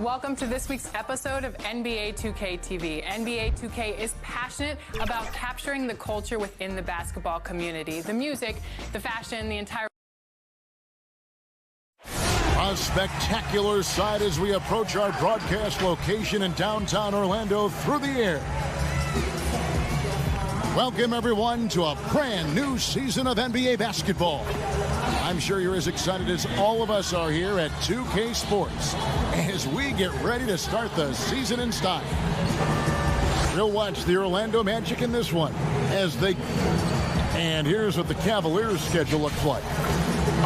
welcome to this week's episode of NBA 2K TV. NBA 2K is passionate about capturing the culture within the basketball community. The music, the fashion, the entire... A spectacular sight as we approach our broadcast location in downtown Orlando through the air. Welcome, everyone, to a brand new season of NBA basketball. I'm sure you're as excited as all of us are here at 2K Sports as we get ready to start the season in style. We'll watch the Orlando Magic in this one as they... And here's what the Cavaliers' schedule looks like.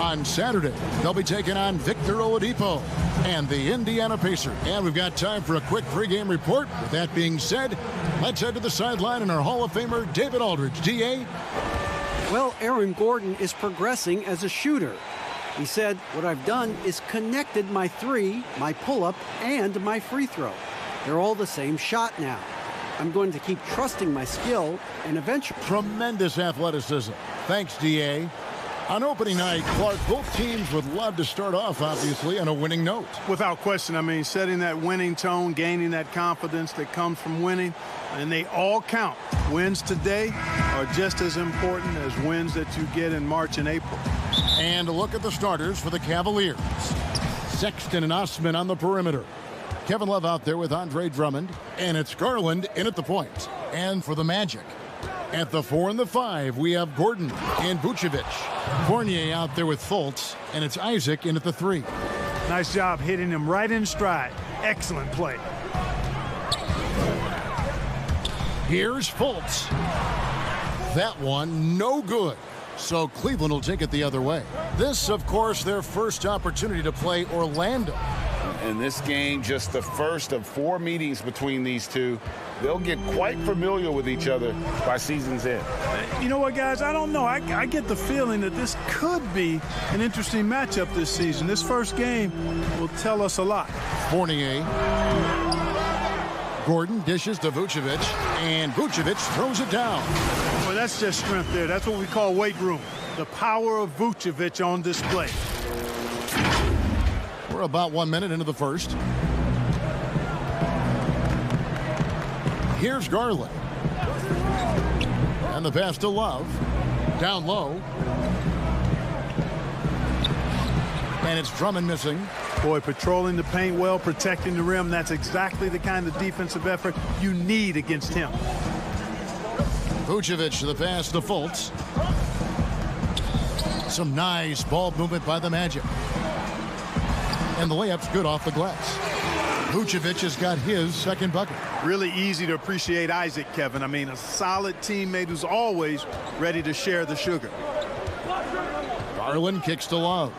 On Saturday, they'll be taking on Victor Oladipo and the Indiana Pacers. And we've got time for a quick pregame report. With that being said, let's head to the sideline and our Hall of Famer, David Aldridge. D.A.? Well, Aaron Gordon is progressing as a shooter. He said, what I've done is connected my three, my pull-up, and my free throw. They're all the same shot now. I'm going to keep trusting my skill and eventually... Tremendous athleticism. Thanks, D.A. On opening night, Clark, both teams would love to start off, obviously, on a winning note. Without question, I mean, setting that winning tone, gaining that confidence that comes from winning, and they all count. Wins today are just as important as wins that you get in March and April. And a look at the starters for the Cavaliers. Sexton and Osman on the perimeter. Kevin Love out there with Andre Drummond, and it's Garland in at the point. And for the Magic, at the 4 and the 5, we have Gordon and Vucevic. Fournier out there with Fultz, and it's Isaac in at the 3. Nice job hitting him right in stride. Excellent play. Here's Fultz. That one, no good. So Cleveland will take it the other way. This, of course, their first opportunity to play Orlando. In this game, just the first of 4 meetings between these two. They'll get quite familiar with each other by season's end. You know what, guys? I don't know. I get the feeling that this could be an interesting matchup this season. This first game will tell us a lot. Fournier. Gordon dishes to Vucevic, and Vucevic throws it down. Well, that's just strength there. That's what we call weight room. The power of Vucevic on display. We're about 1 minute into the first. Here's Garland. And the pass to Love. Down low. And it's Drummond missing. Boy, patrolling the paint well, protecting the rim. That's exactly the kind of defensive effort you need against him. Vucevic, the pass to Fultz. Some nice ball movement by the Magic. And the layup's good off the glass. Vucevic has got his second bucket. Really easy to appreciate Isaac, Kevin. I mean, a solid teammate who's always ready to share the sugar. Garland kicks to Love.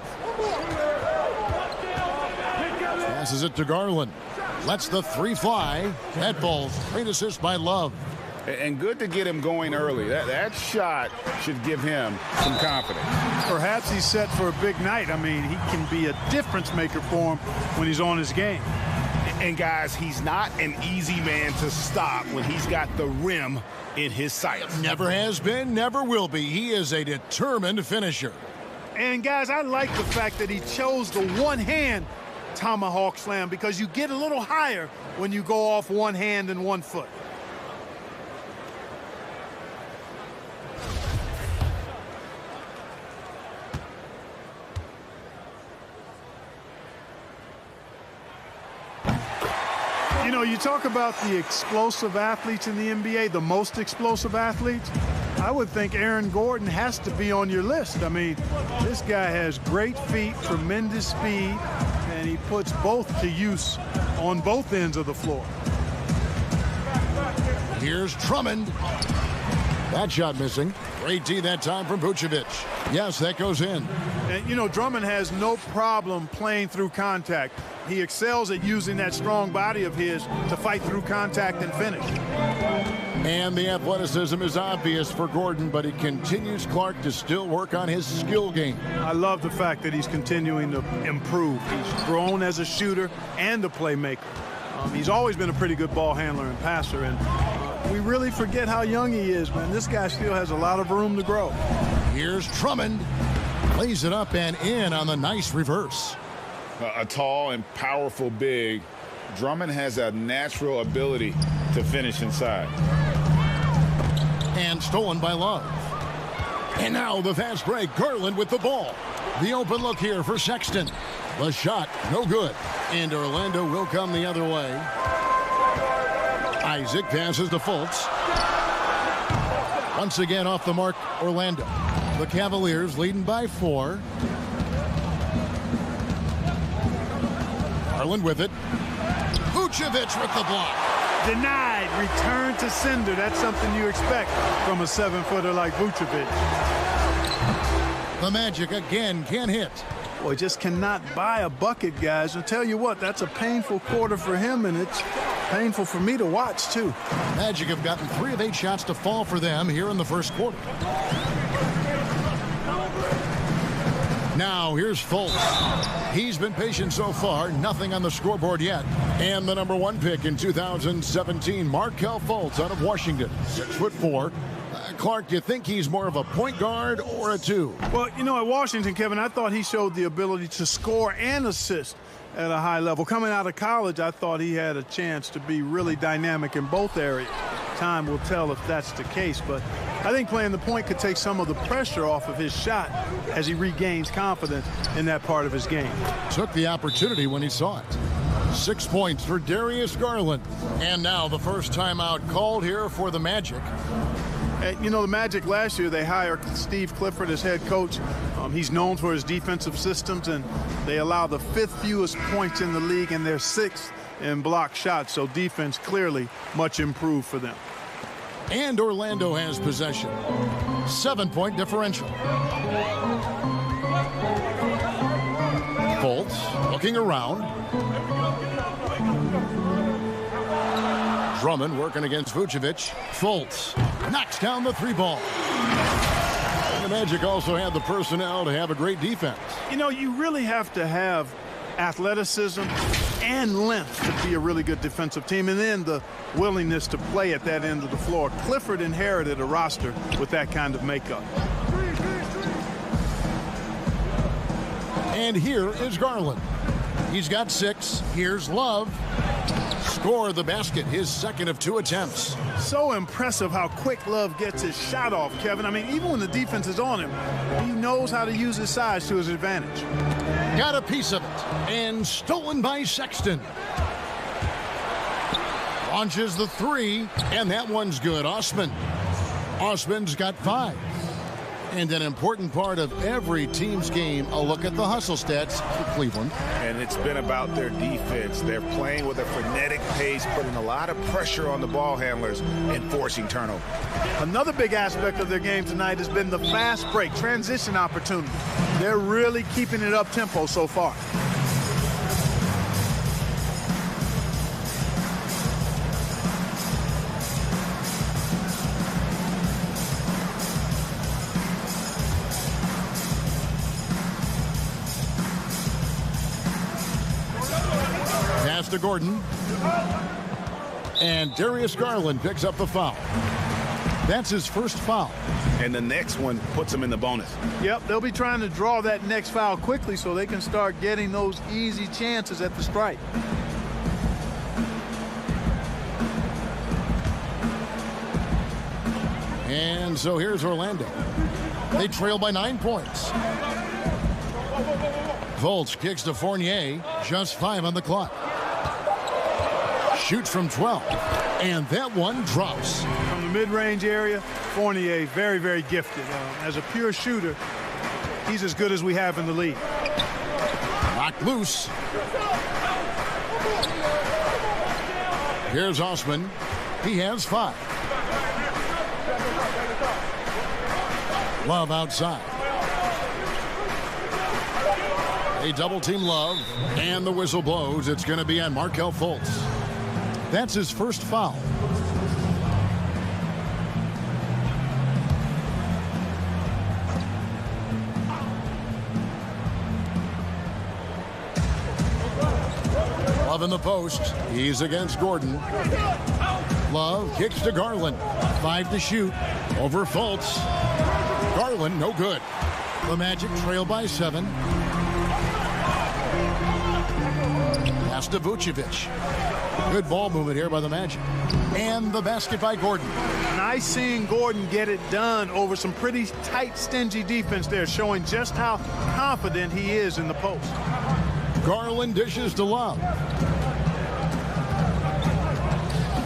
Passes it to Garland. Lets the 3 fly. That ball's great assist by Love. And good to get him going early. That shot should give him some confidence. Perhaps he's set for a big night. I mean, he can be a difference maker for him when he's on his game. And guys, he's not an easy man to stop when he's got the rim in his sights. Never has been, never will be. He is a determined finisher. And guys, I like the fact that he chose the one-hand tomahawk slam because you get a little higher when you go off one hand and 1 foot. You know, you talk about the explosive athletes in the NBA, the most explosive athletes. I would think Aaron Gordon has to be on your list. I mean, this guy has great feet, tremendous speed, and he puts both to use on both ends of the floor. Here's Drummond. That shot missing. Great D that time from Vucevic. Yes, that goes in. And, you know, Drummond has no problem playing through contact. He excels at using that strong body of his to fight through contact and finish. And the athleticism is obvious for Gordon, but he continues, Clark, to still work on his skill game. I love the fact that he's continuing to improve. He's grown as a shooter and a playmaker. He's always been a pretty good ball handler and passer, and we really forget how young he is, man. This guy still has a lot of room to grow. Here's Drummond. Lays it up and in on the nice reverse. A tall and powerful big Drummond has a natural ability to finish inside. And stolen by Love. And now the fast break. Garland with the ball. The open look here for Sexton. The shot, no good. And Orlando will come the other way. Isaac passes to Fultz. Once again off the mark, Orlando. The Cavaliers leading by 4. Garland with it. Vucevic with the block. Denied. Return to sender. That's something you expect from a 7-footer like Vucevic. The Magic again can't hit. Boy, just cannot buy a bucket, guys. I'll tell you what, that's a painful quarter for him, and it's painful for me to watch, too. Magic have gotten 3 of 8 shots to fall for them here in the first quarter. Now, here's Fultz. He's been patient so far. Nothing on the scoreboard yet. And the number 1 pick in 2017, Markelle Fultz out of Washington. 6'4". Clark, do you think he's more of a point guard or a 2? Well, you know, at Washington, Kevin, I thought he showed the ability to score and assist at a high level. Coming out of college, I thought he had a chance to be really dynamic in both areas. Time will tell if that's the case, but I think playing the point could take some of the pressure off of his shot as he regains confidence in that part of his game. Took the opportunity when he saw it. 6 points for Darius Garland. And now the first timeout called here for the Magic. You know, the Magic last year, they hired Steve Clifford as head coach. He's known for his defensive systems, and they allow the 5th fewest points in the league, and they're 6th in block shots. So defense clearly much improved for them. And Orlando has possession. 7-point differential. Fultz looking around. Drummond working against Vucevic. Fultz knocks down the 3-ball. The Magic also had the personnel to have a great defense. You know, you really have to have athleticism and length to be a really good defensive team, and then the willingness to play at that end of the floor. Clifford inherited a roster with that kind of makeup. And here is Garland. He's got 6. Here's Love. Score the basket, his 2nd of 2 attempts. So impressive how quick Love gets his shot off, Kevin. I mean, even when the defense is on him, he knows how to use his size to his advantage. Got a piece of it, and stolen by Sexton. Launches the 3, and that one's good. Osman's got 5. And an important part of every team's game, a look at the hustle stats for Cleveland. And it's been about their defense. They're playing with a frenetic pace, putting a lot of pressure on the ball handlers and forcing turnover. Another big aspect of their game tonight has been the fast break, transition opportunity. They're really keeping it up-tempo so far. To Gordon. And Darius Garland picks up the foul. That's his first foul. And the next one puts him in the bonus. Yep, they'll be trying to draw that next foul quickly so they can start getting those easy chances at the stripe. And so here's Orlando. They trail by 9 points. Fultz kicks to Fournier. Just 5 on the clock. Shoots from 12, and that one drops. From the mid-range area, Fournier, very, very gifted. As a pure shooter, he's as good as we have in the league. Knocked loose. Here's Osman. He has 5. Love outside. They double-team Love, and the whistle blows. It's going to be on Markelle Fultz. That's his first foul. Love in the post. He's against Gordon. Love kicks to Garland. 5 to shoot. Over Fultz. Garland, no good. The Magic trail by 7. Pass to Vucevic. Good ball movement here by the Magic. And the basket by Gordon. Nice seeing Gordon get it done over some pretty tight, stingy defense there, showing just how confident he is in the post. Garland dishes to Love.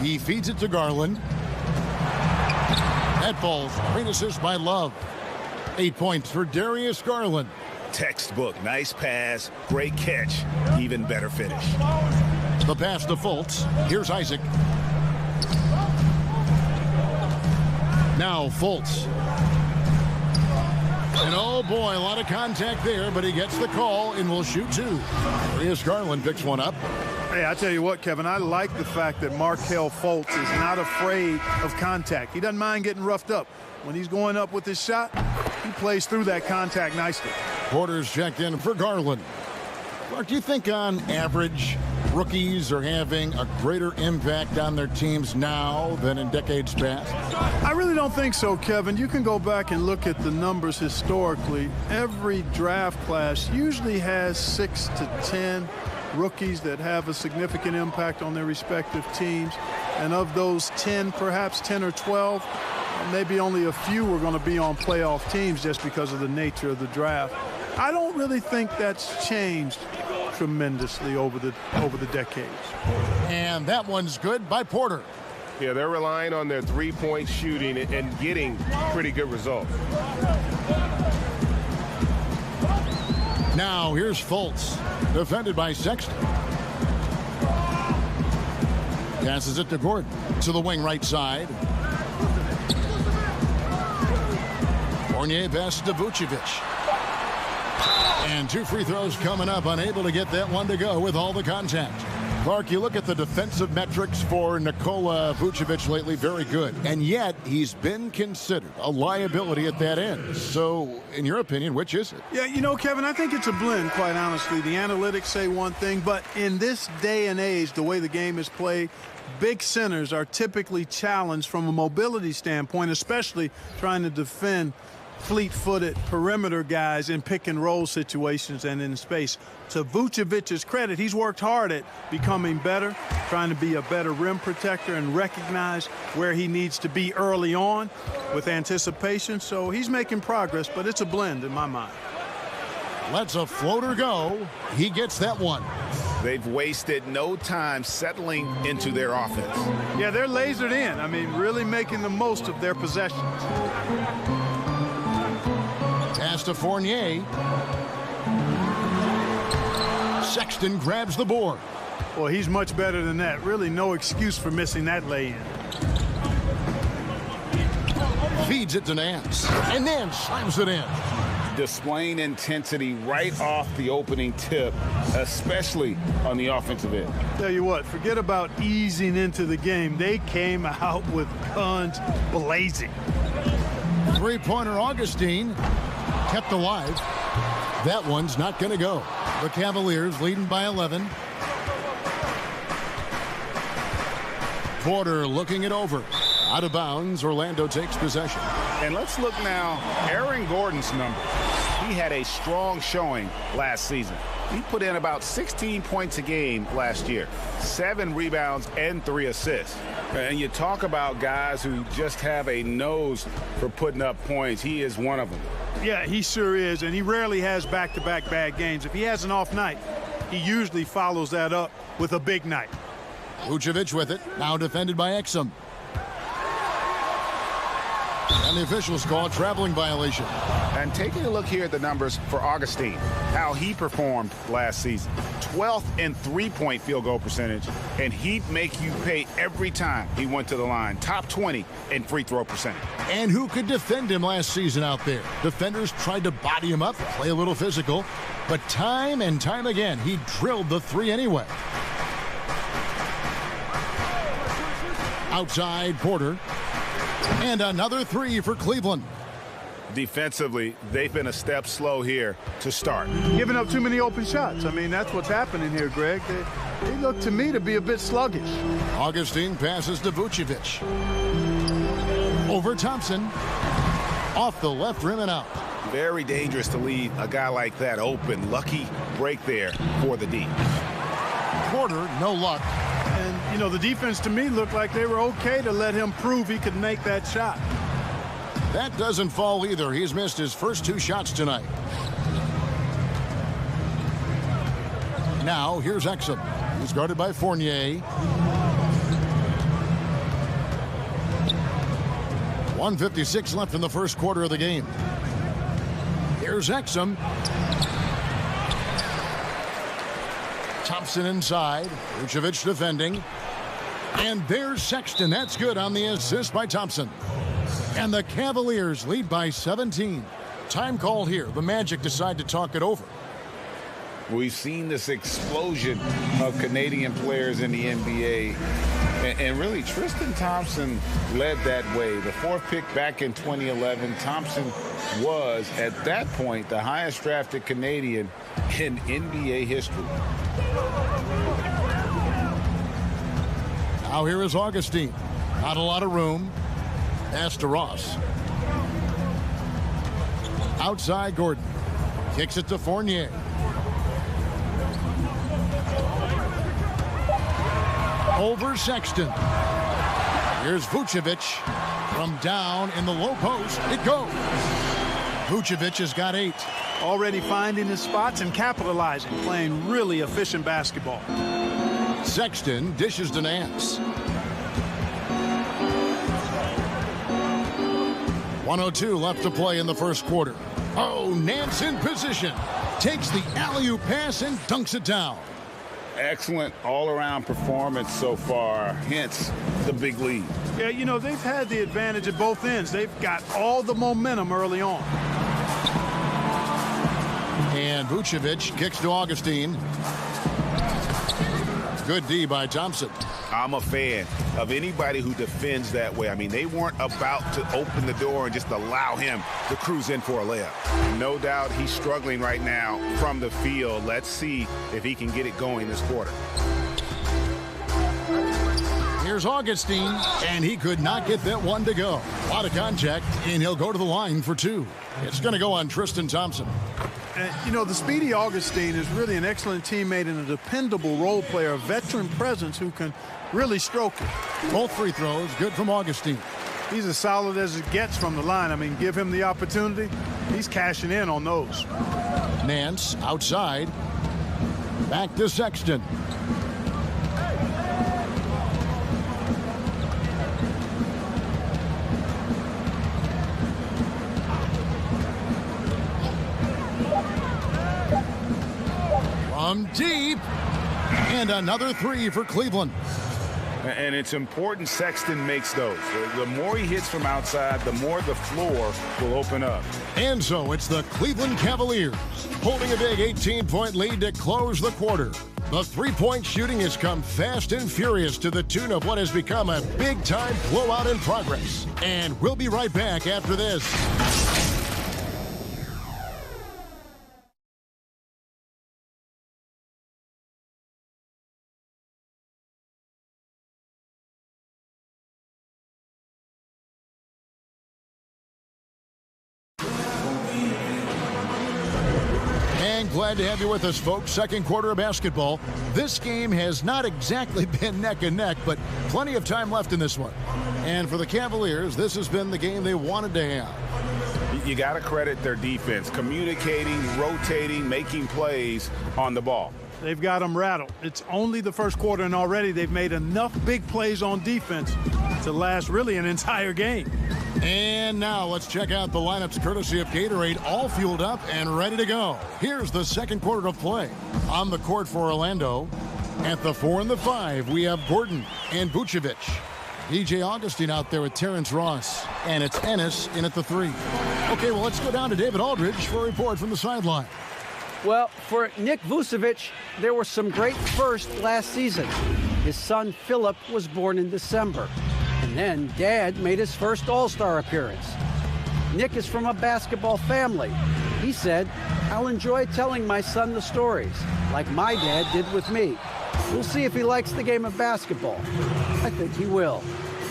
He feeds it to Garland. That falls. Great assist by Love. 8 points for Darius Garland. Textbook. Nice pass. Great catch. Even better finish. The pass to Fultz. Here's Isaac. Now Fultz. And oh boy, a lot of contact there, but he gets the call and will shoot two. Darius Garland picks one up. Hey, I tell you what, Kevin, I like the fact that Markelle Fultz is not afraid of contact. He doesn't mind getting roughed up. When he's going up with his shot, he plays through that contact nicely. Porter's checked in for Garland. Mark, do you think on average rookies are having a greater impact on their teams now than in decades past? I really don't think so, Kevin. You can go back and look at the numbers historically. Every draft class usually has 6 to 10 rookies that have a significant impact on their respective teams. And of those 10, perhaps 10 or 12, maybe only a few are going to be on playoff teams just because of the nature of the draft. I don't really think that's changed tremendously over the decades. And that one's good by Porter. Yeah, they're relying on their three-point shooting and getting pretty good results. Now here's Fultz, defended by Sexton. Passes it to Gordon to the wing right side. Fournier passes to Vucevic. And 2 free throws coming up, unable to get that one to go with all the contact. Clark, you look at the defensive metrics for Nikola Vucevic lately, very good. And yet, he's been considered a liability at that end. So, in your opinion, which is it? Yeah, you know, Kevin, I think it's a blend, quite honestly. The analytics say one thing, but in this day and age, the way the game is played, big centers are typically challenged from a mobility standpoint, especially trying to defend fleet-footed perimeter guys in pick-and-roll situations and in space. To Vucevic's credit, he's worked hard at becoming better, trying to be a better rim protector and recognize where he needs to be early on with anticipation. So he's making progress, but it's a blend in my mind. Lets a floater go. He gets that one. They've wasted no time settling into their offense. Yeah, they're lasered in. I mean, really making the most of their possessions. Pass to Fournier. Sexton grabs the board. Well, he's much better than that. Really no excuse for missing that lay-in. Feeds it to Nance. And then slams it in. Displaying intensity right off the opening tip, especially on the offensive end. Tell you what, forget about easing into the game. They came out with guns blazing. Three-pointer Augustine kept alive. That one's not going to go. The Cavaliers leading by 11. Porter looking it over. Out of bounds, Orlando takes possession. And let's look now, Aaron Gordon's numbers. He had a strong showing last season. He put in about 16 points a game last year, 7 rebounds and 3 assists. And you talk about guys who just have a nose for putting up points. He is one of them. Yeah, he sure is, and he rarely has back-to-back bad games. If he has an off night, he usually follows that up with a big night. Vucevic with it, now defended by Exum. And the officials call a traveling violation. And taking a look here at the numbers for Augustine, how he performed last season. 12th in three-point field goal percentage, and he'd make you pay every time he went to the line. Top 20 in free throw percentage. And who could defend him last season out there? Defenders tried to body him up, play a little physical, but time and time again, he drilled the three anyway. Outside Porter. And another three for Cleveland. Defensively, they've been a step slow here to start. Giving up too many open shots. I mean, that's what's happening here, Greg. They look to me to be a bit sluggish. Augustine passes to Vucevic. Over Thompson. Off the left rim and out. Very dangerous to leave a guy like that open. Lucky break there for the D. quarter, no luck. And, you know, the defense to me looked like they were okay to let him prove he could make that shot. That doesn't fall either. He's missed his first 2 shots tonight. Now, here's Exum. He's guarded by Fournier. 1:56 left in the first quarter of the game. Here's Exum. Thompson inside. Vucevic defending. And there's Sexton. That's good on the assist by Thompson. And the Cavaliers lead by 17. Time called here. The Magic decide to talk it over. We've seen this explosion of Canadian players in the NBA. And really, Tristan Thompson led that way. The 4th pick back in 2011, Thompson was, at that point, the highest drafted Canadian in NBA history. Now here is Augustine. Not a lot of room. Pass to Ross. Outside Gordon. Kicks it to Fournier. Over Sexton. Here's Vucevic from down in the low post. It goes. Vucevic has got 8. Already finding his spots and capitalizing, playing really efficient basketball. Sexton dishes to Nance. 1:02 left to play in the first quarter. Oh, Nance in position. Takes the alley-oop pass and dunks it down. Excellent all-around performance so far, hence the big lead. Yeah, you know, they've had the advantage at both ends. They've got all the momentum early on. And Vucevic kicks to Augustine. Good D by Thompson. I'm a fan of anybody who defends that way. I mean, they weren't about to open the door and just allow him to cruise in for a layup. No doubt he's struggling right now from the field. Let's see if he can get it going this quarter. Here's Augustine, and he could not get that one to go. A lot of contact, and he'll go to the line for 2. It's going to go on Tristan Thompson. And, you know, the speedy Augustine is really an excellent teammate and a dependable role player, a veteran presence who can really stroke it. Both free throws, good from Augustine. He's as solid as it gets from the line. I mean, give him the opportunity. He's cashing in on those. Nance outside. Back to Sexton. From deep. And another 3 for Cleveland. And it's important Sexton makes those. The more he hits from outside, the more the floor will open up. And so it's the Cleveland Cavaliers holding a big 18-point lead to close the quarter. The three-point shooting has come fast and furious to the tune of what has become a big-time blowout in progress. And we'll be right back after this. Glad to have you with us, folks. Second quarter of basketball. This game has not exactly been neck and neck, but plenty of time left in this one. And for the Cavaliers, this has been the game they wanted to have. You got to credit their defense, communicating, rotating, making plays on the ball. They've got them rattled. It's only the first quarter, and already they've made enough big plays on defense to last really an entire game. And now let's check out the lineups courtesy of Gatorade, all fueled up and ready to go. Here's the second quarter of play. On the court for Orlando, at the 4 and the 5, we have Gordon and Vucevic. DJ Augustine out there with Terrence Ross, and it's Ennis in at the 3. Okay, well, let's go down to David Aldridge for a report from the sideline. Well, for Nick Vucevic, there were some great firsts last season. His son Philip was born in December. And then Dad made his first All-Star appearance. Nick is from a basketball family. He said, "I'll enjoy telling my son the stories, like my dad did with me. We'll see if he likes the game of basketball. I think he will."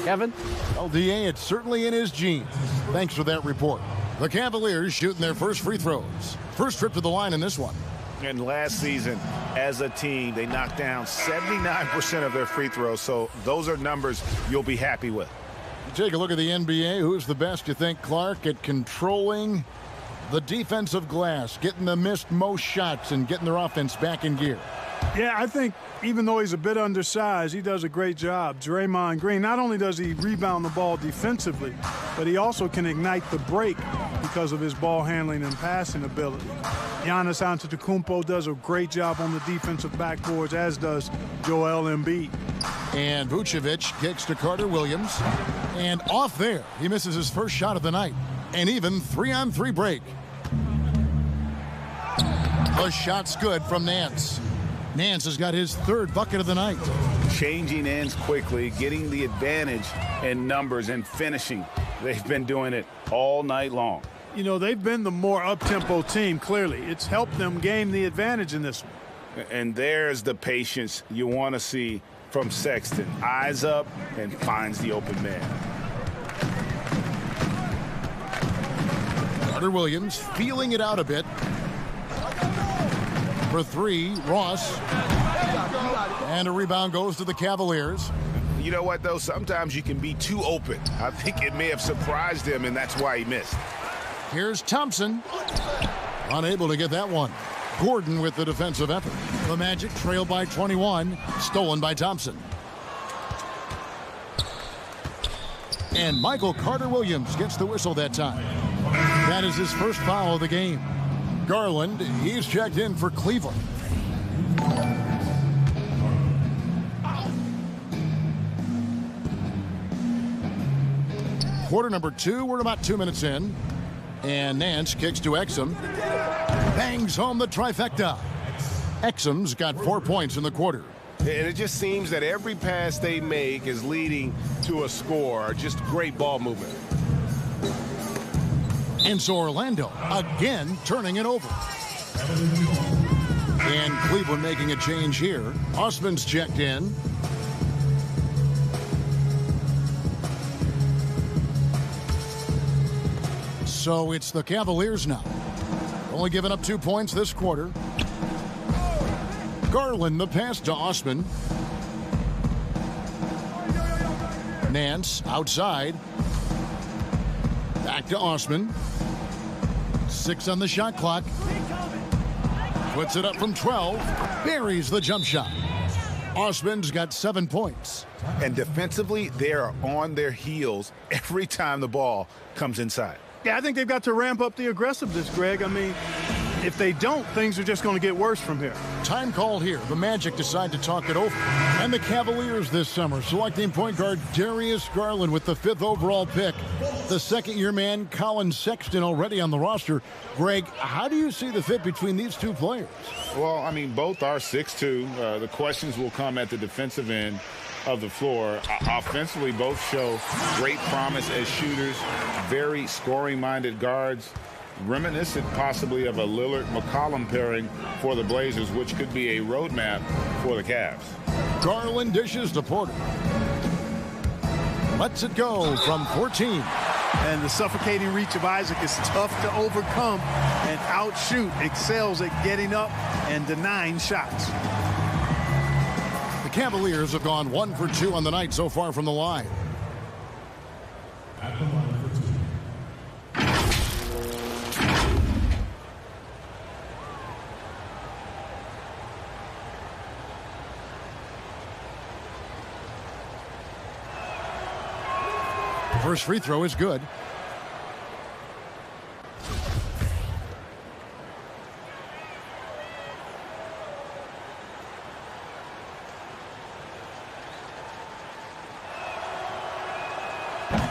Kevin? Well, DA, it's certainly in his genes. Thanks for that report. The Cavaliers shooting their first free throws. First trip to the line in this one. And last season, as a team. They knocked down 79% of their free throws, so those are numbers you'll be happy with. Take a look at the NBA. Who's the best, you think, Clark, at controlling the defensive glass, getting the missed most shots and getting their offense back in gear? Yeah, I think even though he's a bit undersized, he does a great job. Draymond Green, not only does he rebound the ball defensively, but he also can ignite the break because of his ball handling and passing ability. Giannis Antetokounmpo does a great job on the defensive backboards, as does Joel Embiid. And Vucevic kicks to Carter Williams. And off there, he misses his first shot of the night. An even 3-on-3 break. The shot's good from Nance. Nance has got his third bucket of the night. Changing ends quickly, getting the advantage in numbers and finishing. They've been doing it all night long. You know, they've been the more up-tempo team, clearly. It's helped them gain the advantage in this one. And there's the patience you want to see from Sexton. Eyes up and finds the open man. Carter Williams feeling it out a bit. For three, Ross. And a rebound goes to the Cavaliers. You know what, though? Sometimes you can be too open. I think it may have surprised him, and that's why he missed. Here's Thompson. Unable to get that one. Gordon with the defensive effort. The Magic trail by 21. Stolen by Thompson. And Michael Carter Williams gets the whistle that time. That is his first foul of the game. Garland, he's checked in for Cleveland. Quarter number 2, we're about 2 minutes in. And Nance kicks to Exum. Bangs home the trifecta. Exum's got 4 points in the quarter. And it just seems that every pass they make is leading to a score. Just great ball movement. And so Orlando again turning it over. And Cleveland making a change here. Osman's checked in. So it's the Cavaliers now. Only giving up 2 points this quarter. Garland the pass to Osman. Nance outside. Back to Osman. 6 on the shot clock. Puts it up from 12. Buries the jump shot. Osman's got 7 points. And defensively, they are on their heels every time the ball comes inside. Yeah, I think they've got to ramp up the aggressiveness, Greg. I mean, if they don't, things are just going to get worse from here. Time call here. The Magic decide to talk it over. And the Cavaliers this summer selecting point guard Darius Garland with the 5th overall pick. The second-year man, Colin Sexton, already on the roster. Greg, how do you see the fit between these two players? Well, I mean, both are 6'2". The questions will come at the defensive end of the floor. Offensively, both show great promise as shooters, very scoring-minded guards, reminiscent possibly of a Lillard-McCollum pairing for the Blazers, which could be a roadmap for the Cavs. Garland dishes to Porter. Lets it go from 14. And the suffocating reach of Isaac is tough to overcome, and outshoot excels at getting up and denying shots. The Cavaliers have gone 1 for 2 on the night so far from the line. First free throw is good.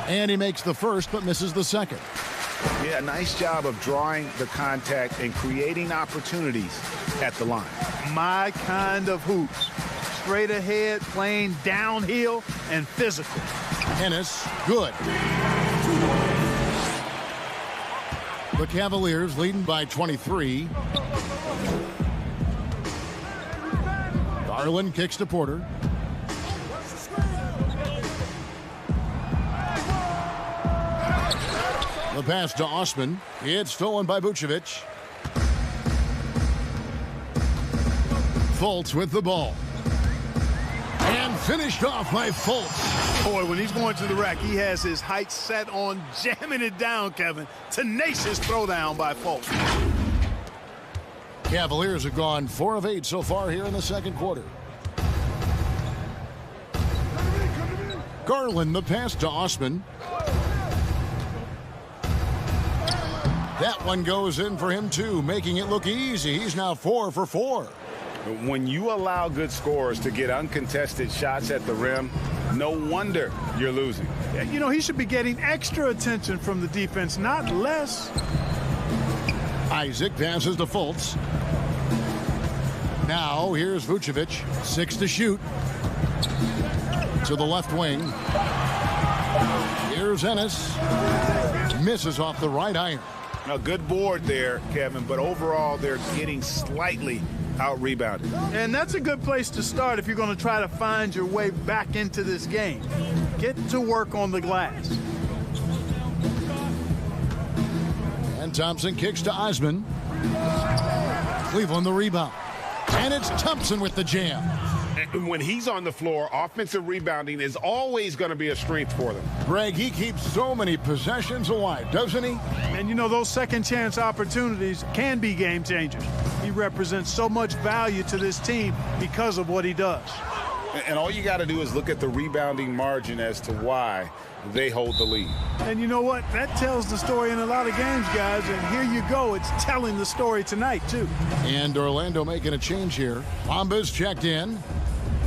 And he makes the first but misses the second. Yeah, nice job of drawing the contact and creating opportunities at the line. My kind of hoops. Straight ahead, playing downhill and physical. Ennis, good. The Cavaliers leading by 23. Garland kicks to Porter. The pass to Osman. It's stolen by Vucevic. Fultz with the ball. And finished off by Fultz. Boy, when he's going to the rack, he has his height set on jamming it down, Kevin. Tenacious throwdown by Fultz. Cavaliers have gone 4 of 8 so far here in the second quarter. Garland, the pass to Osman. That one goes in for him, too, making it look easy. He's now 4 for 4. When you allow good scorers to get uncontested shots at the rim, no wonder you're losing. You know, he should be getting extra attention from the defense, not less. Isaac passes to Fultz. Now, here's Vucevic. 6 to shoot. To the left wing. Here's Ennis. Misses off the right iron. A good board there, Kevin, but overall they're getting slightly out-rebounded. And that's a good place to start if you're going to try to find your way back into this game. Get to work on the glass. And Thompson kicks to Osman. Cleveland the rebound. And it's Thompson with the jam. And when he's on the floor, offensive rebounding is always going to be a strength for them. Greg, he keeps so many possessions alive, doesn't he? And you know, those second chance opportunities can be game changers. He represents so much value to this team because of what he does. And all you got to do is look at the rebounding margin as to why they hold the lead. And you know what? That tells the story in a lot of games, guys. And here you go. It's telling the story tonight, too. And Orlando making a change here. Bombas checked in.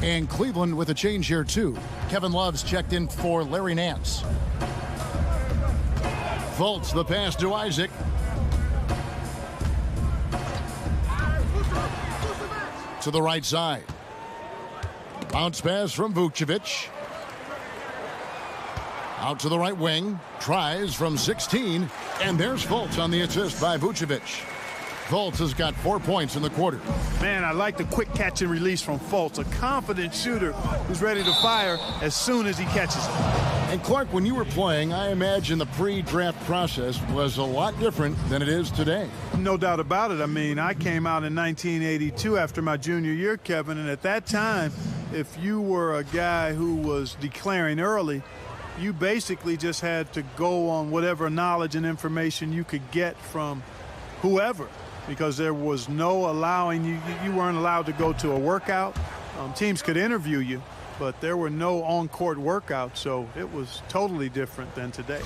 And Cleveland with a change here, too. Kevin Love's checked in for Larry Nance. Fultz, the pass to Isaac. To the right side. Bounce pass from Vucevic. Out to the right wing. Tries from 16. And there's Fultz on the assist by Vucevic. Fultz has got 4 points in the quarter. Man, I like the quick catch and release from Fultz. A confident shooter who's ready to fire as soon as he catches it. And Clark, when you were playing, I imagine the pre-draft process was a lot different than it is today. No doubt about it. I mean, I came out in 1982 after my junior year, Kevin, and at that time, if you were a guy who was declaring early, you basically just had to go on whatever knowledge and information you could get from whoever, because there was no allowing you weren't allowed to go to a workout. Teams could interview you, but there were no on-court workouts, so it was totally different than today.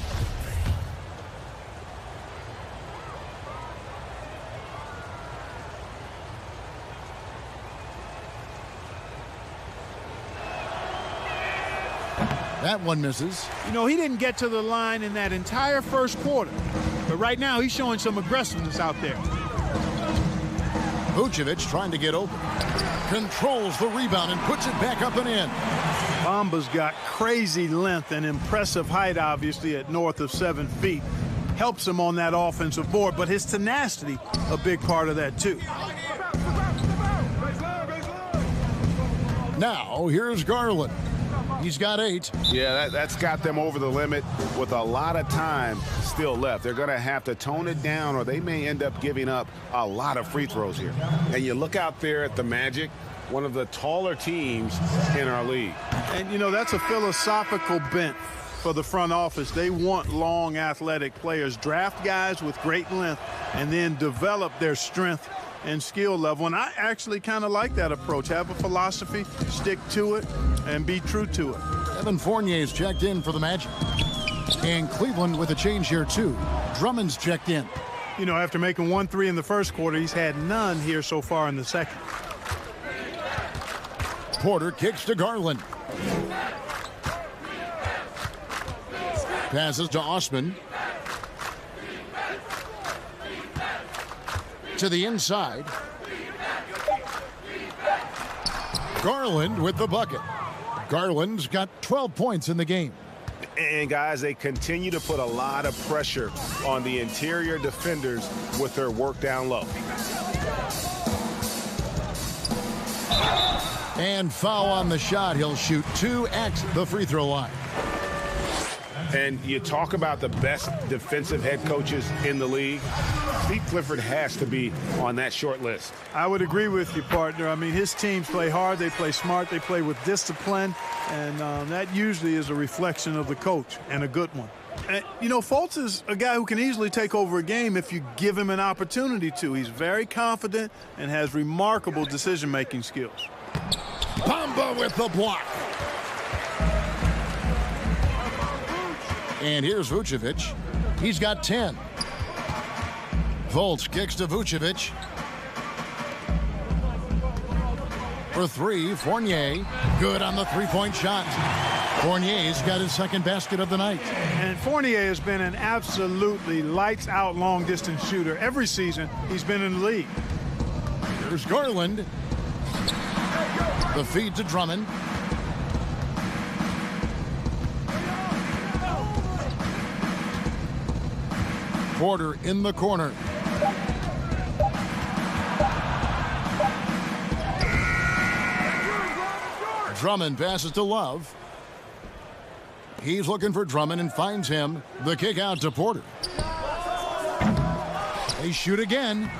That one misses. You know, he didn't get to the line in that entire first quarter, but right now he's showing some aggressiveness out there. Vucevic trying to get open. Controls the rebound and puts it back up and in. Bamba's got crazy length and impressive height, obviously, at north of 7 feet. Helps him on that offensive board, but his tenacity, a big part of that, too. Now, here's Garland. He's got 8. Yeah, that's got them over the limit with a lot of time still left. They're going to have to tone it down, or they may end up giving up a lot of free throws here. And you look out there at the Magic, one of the taller teams in our league. And, you know, that's a philosophical bent for the front office. They want long, athletic players. Draft guys with great length and then develop their strength and skill level. And I actually kind of like that approach. Have a philosophy, stick to it, and be true to it. Evan Fournier's checked in for the Magic. And Cleveland with a change here, too. Drummond's checked in. You know, after making 1 3 in the first quarter, he's had none here so far in the second. Porter kicks to Garland. Passes to Osman. To the inside. Garland with the bucket. Garland's got 12 points in the game. And, guys, they continue to put a lot of pressure on the interior defenders with their work down low. And foul on the shot. He'll shoot 2 at the free throw line. And you talk about the best defensive head coaches in the league. Steve Clifford has to be on that short list. I would agree with you, partner. I mean, his teams play hard, they play smart, they play with discipline, and that usually is a reflection of the coach, and a good one. And, you know, Fultz is a guy who can easily take over a game if you give him an opportunity to. He's very confident and has remarkable decision-making skills. Bamba with the block. And here's Vucevic. He's got 10. Fultz kicks to Vucevic. For three, Fournier. Good on the three-point shot. Fournier's got his second basket of the night. And Fournier has been an absolutely lights-out long-distance shooter. Every season he's been in the league. Here's Garland. The feed to Drummond. Porter in the corner. Drummond passes to Love. He's looking for Drummond and finds him. The kick out to Porter. They shoot again.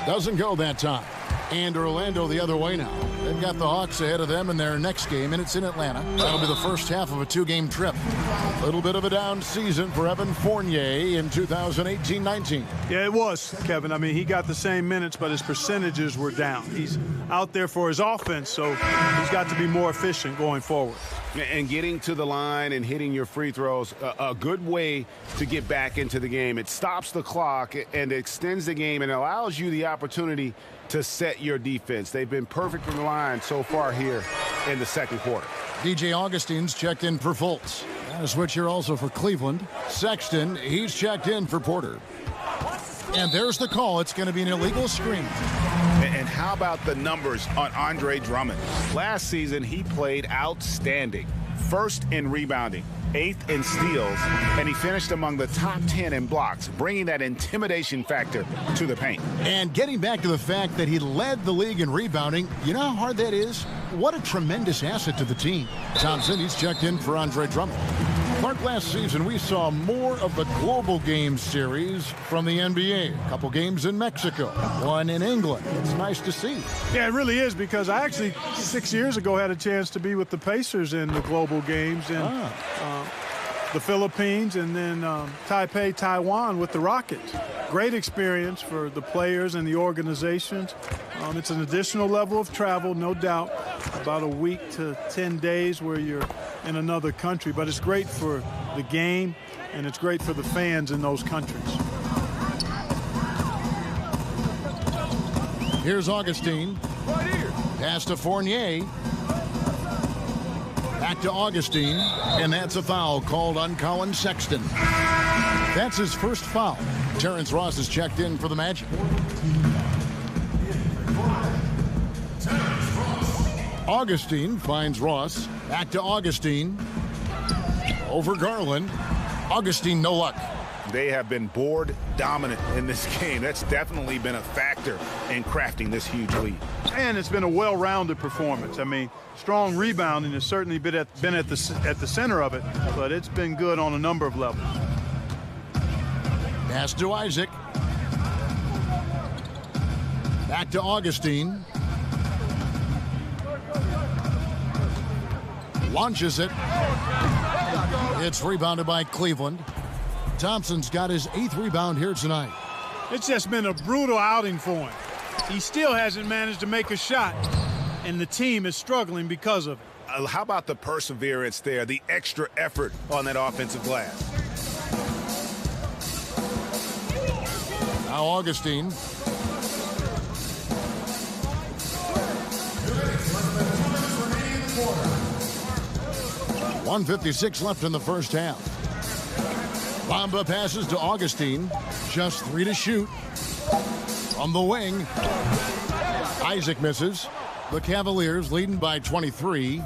Doesn't go that time. And Orlando the other way now. They've got the Hawks ahead of them in their next game, and it's in Atlanta. That'll be the first half of a two-game trip. A little bit of a down season for Evan Fournier in 2018-19. Yeah, it was, Kevin. I mean, he got the same minutes, but his percentages were down. He's out there for his offense, so he's got to be more efficient going forward. And getting to the line and hitting your free throws, a good way to get back into the game. It stops the clock and extends the game and allows you the opportunity to set your defense. They've been perfect from the line so far here in the second quarter. DJ Augustine's checked in for Fultz. And a switch here also for Cleveland. Sexton, he's checked in for Porter. And there's the call. It's going to be an illegal screen. And how about the numbers on Andre Drummond? Last season, he played outstanding. First in rebounding, 8th in steals, and he finished among the top 10 in blocks, bringing that intimidation factor to the paint. And getting back to the fact that he led the league in rebounding, you know how hard that is? What a tremendous asset to the team. Thompson, he's checked in for Andre Drummond. Clark, last season we saw more of the global game series from the NBA. A couple games in Mexico, one in England. It's nice to see. Yeah, it really is, because I actually 6 years ago had a chance to be with the Pacers in the global games in the Philippines, and then Taipei, Taiwan with the Rockets. Great experience for the players and the organizations. It's an additional level of travel, no doubt, about a week to 10 days where you're in another country, but it's great for the game and it's great for the fans in those countries. Here's Augustine. Pass to Fournier. Back to Augustine, and that's a foul called on Colin Sexton. That's his first foul. Terrence Ross is checked in for the Magic. Augustine finds Ross. Back to Augustine. Over Garland. Augustine, no luck. They have been board dominant in this game. That's definitely been a factor in crafting this huge lead. And it's been a well-rounded performance. I mean, strong rebounding has certainly been at the center of it, but it's been good on a number of levels. Pass to Isaac. Back to Augustine. Launches it. It's rebounded by Cleveland. Thompson's got his 8th rebound here tonight. It's just been a brutal outing for him. He still hasn't managed to make a shot, and the team is struggling because of it. How about the perseverance there, the extra effort on that offensive glass? Now Augustine. .156 left in the first half. Bamba passes to Augustine. Just 3 to shoot. On the wing. Isaac misses. The Cavaliers leading by 23.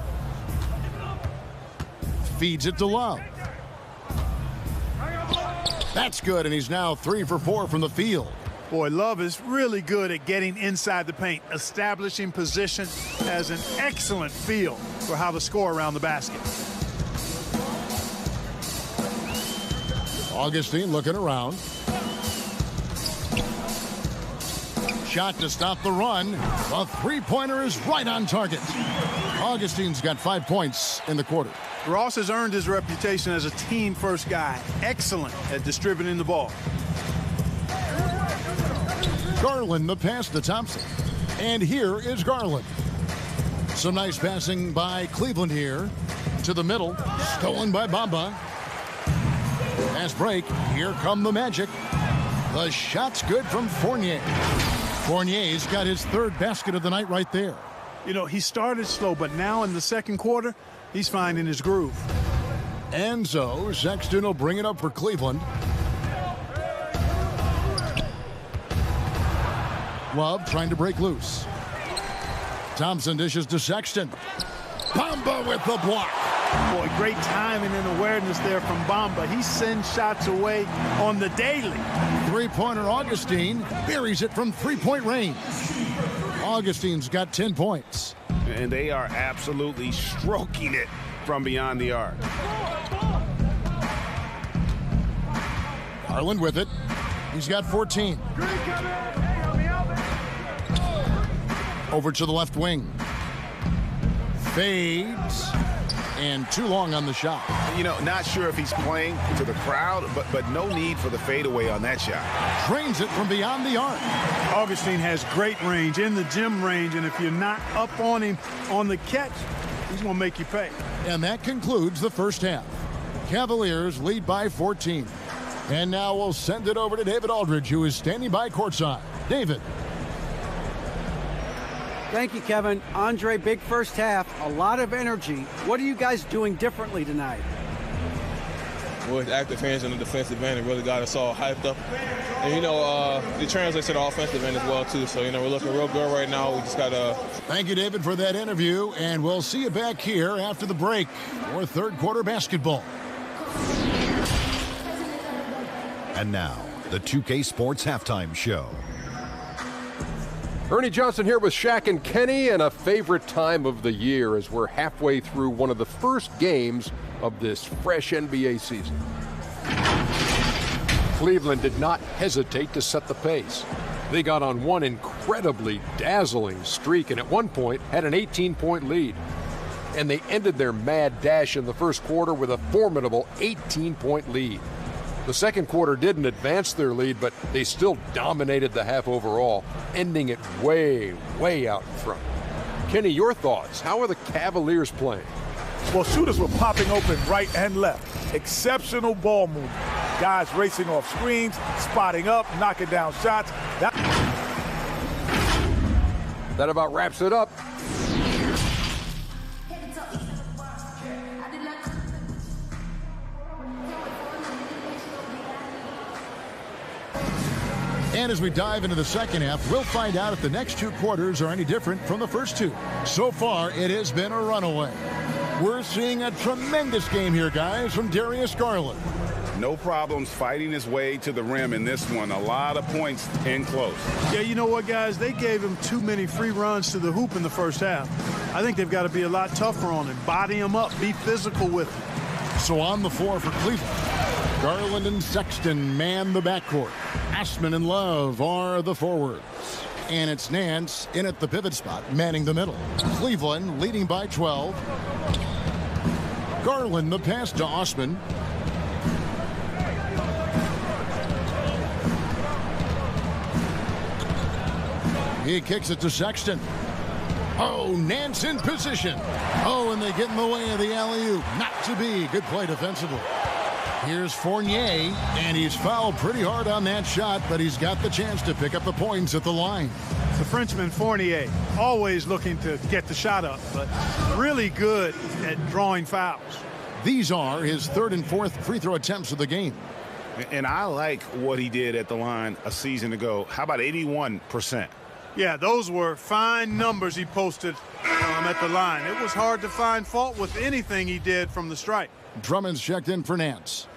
Feeds it to Love. That's good, and he's now 3 for 4 from the field. Boy, Love is really good at getting inside the paint, establishing position, has an excellent feel for how to score around the basket. Augustine looking around. Shot to stop the run. The three-pointer is right on target. Augustine's got 5 points in the quarter. Ross has earned his reputation as a team-first guy. Excellent at distributing the ball. Garland the pass to Thompson. And here is Garland. Some nice passing by Cleveland here. To the middle. Stolen by Bamba. Pass break. Here come the Magic. The shot's good from Fournier. Fournier's got his third basket of the night right there. You know, he started slow, but now in the second quarter, he's finding his groove. And so Sexton will bring it up for Cleveland. Love trying to break loose. Thompson dishes to Sexton. Bamba with the block. Boy, great timing and awareness there from Bamba. He sends shots away on the daily. Three-pointer Augustine buries it from three-point range. Augustine's got 10 points. And they are absolutely stroking it from beyond the arc. Garland with it. He's got 14. Over to the left wing. Fades. And too long on the shot. You know, not sure if he's playing to the crowd, but no need for the fadeaway on that shot. Drains it from beyond the arc. Augustine has great range, in the gym range, and if you're not up on him on the catch, he's going to make you pay. And that concludes the first half. Cavaliers lead by 14. And now we'll send it over to David Aldridge, who is standing by courtside. David. Thank you, Kevin. Andre, big first half, a lot of energy. What are you guys doing differently tonight? Well, it's active hands on the defensive end. It really got us all hyped up. And, you know, it translates to the offensive end as well, too. So, you know, we're looking real good right now. We just got to... Thank you, David, for that interview. And we'll see you back here after the break for third quarter basketball. And now, the 2K Sports Halftime Show. Ernie Johnson here with Shaq and Kenny, and a favorite time of the year as we're halfway through one of the first games of this fresh NBA season. Cleveland did not hesitate to set the pace. They got on one incredibly dazzling streak and at one point had an 18-point lead. And they ended their mad dash in the first quarter with a formidable 18-point lead. The second quarter didn't advance their lead, but they still dominated the half overall, ending it way, way out in front. Kenny, your thoughts? How are the Cavaliers playing? Well, shooters were popping open right and left. Exceptional ball movement. Guys racing off screens, spotting up, knocking down shots. That about wraps it up. And as we dive into the second half, we'll find out if the next two quarters are any different from the first two. So far, it has been a runaway. We're seeing a tremendous game here, guys, from Darius Garland. No problems fighting his way to the rim in this one. A lot of points in close. Yeah, you know what, guys? They gave him too many free runs to the hoop in the first half. I think they've got to be a lot tougher on him. Body him up. Be physical with him. So on the floor for Cleveland, Garland and Sexton man the backcourt. Ashman and Love are the forwards. And it's Nance in at the pivot spot, manning the middle. Cleveland leading by 12. Garland the pass to Osman. He kicks it to Sexton. Oh, Nance in position. Oh, and they get in the way of the alley-oop. Not to be. Good play defensively. Here's Fournier, and he's fouled pretty hard on that shot, but he's got the chance to pick up the points at the line. The Frenchman Fournier, always looking to get the shot up, but really good at drawing fouls. These are his third and fourth free throw attempts of the game. And I like what he did at the line a season ago. How about 81%? Yeah, those were fine numbers he posted at the line. It was hard to find fault with anything he did from the stripe. Drummond's checked in for Nance.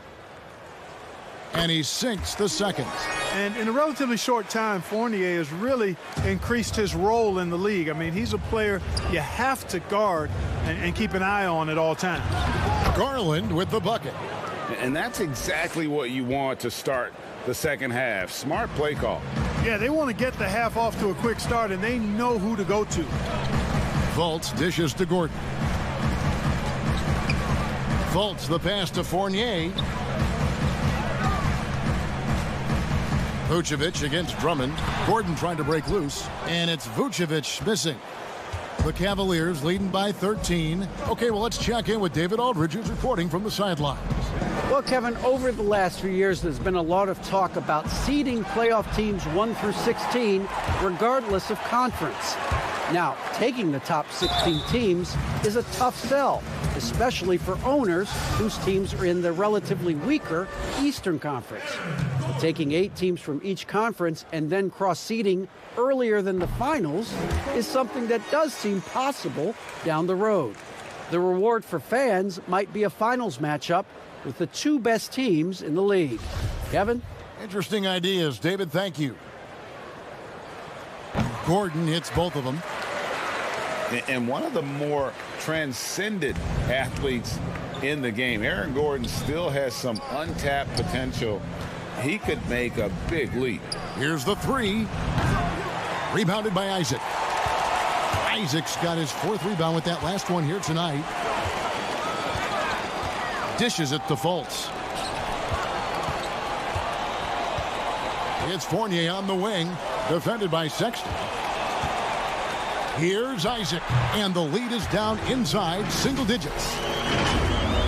And he sinks the second. And in a relatively short time, Fournier has really increased his role in the league. I mean, he's a player you have to guard and keep an eye on at all times. Garland with the bucket. And that's exactly what you want to start the second half. Smart play call. Yeah, they want to get the half off to a quick start, and they know who to go to. Fultz dishes to Gordon. Fultz the pass to Fournier. Vucevic against Drummond. Gordon trying to break loose, and it's Vucevic missing. The Cavaliers leading by 13. Okay, well, let's check in with David Aldridge, who's reporting from the sidelines. Well, Kevin, over the last few years, there's been a lot of talk about seeding playoff teams 1 through 16, regardless of conference. Now, taking the top 16 teams is a tough sell, especially for owners whose teams are in the relatively weaker Eastern Conference. But taking 8 teams from each conference and then cross-seeding earlier than the finals is something that does seem possible down the road. The reward for fans might be a finals matchup with the 2 best teams in the league. Kevin? Interesting ideas, David. Thank you. Gordon hits both of them. And one of the more transcendent athletes in the game. Aaron Gordon still has some untapped potential. He could make a big leap. Here's the 3. Rebounded by Isaac. Isaac's got his 4th rebound with that last one here tonight. Dishes it to Fultz. It's Fournier on the wing, defended by Sexton. Here's Isaac, and the lead is down inside single digits.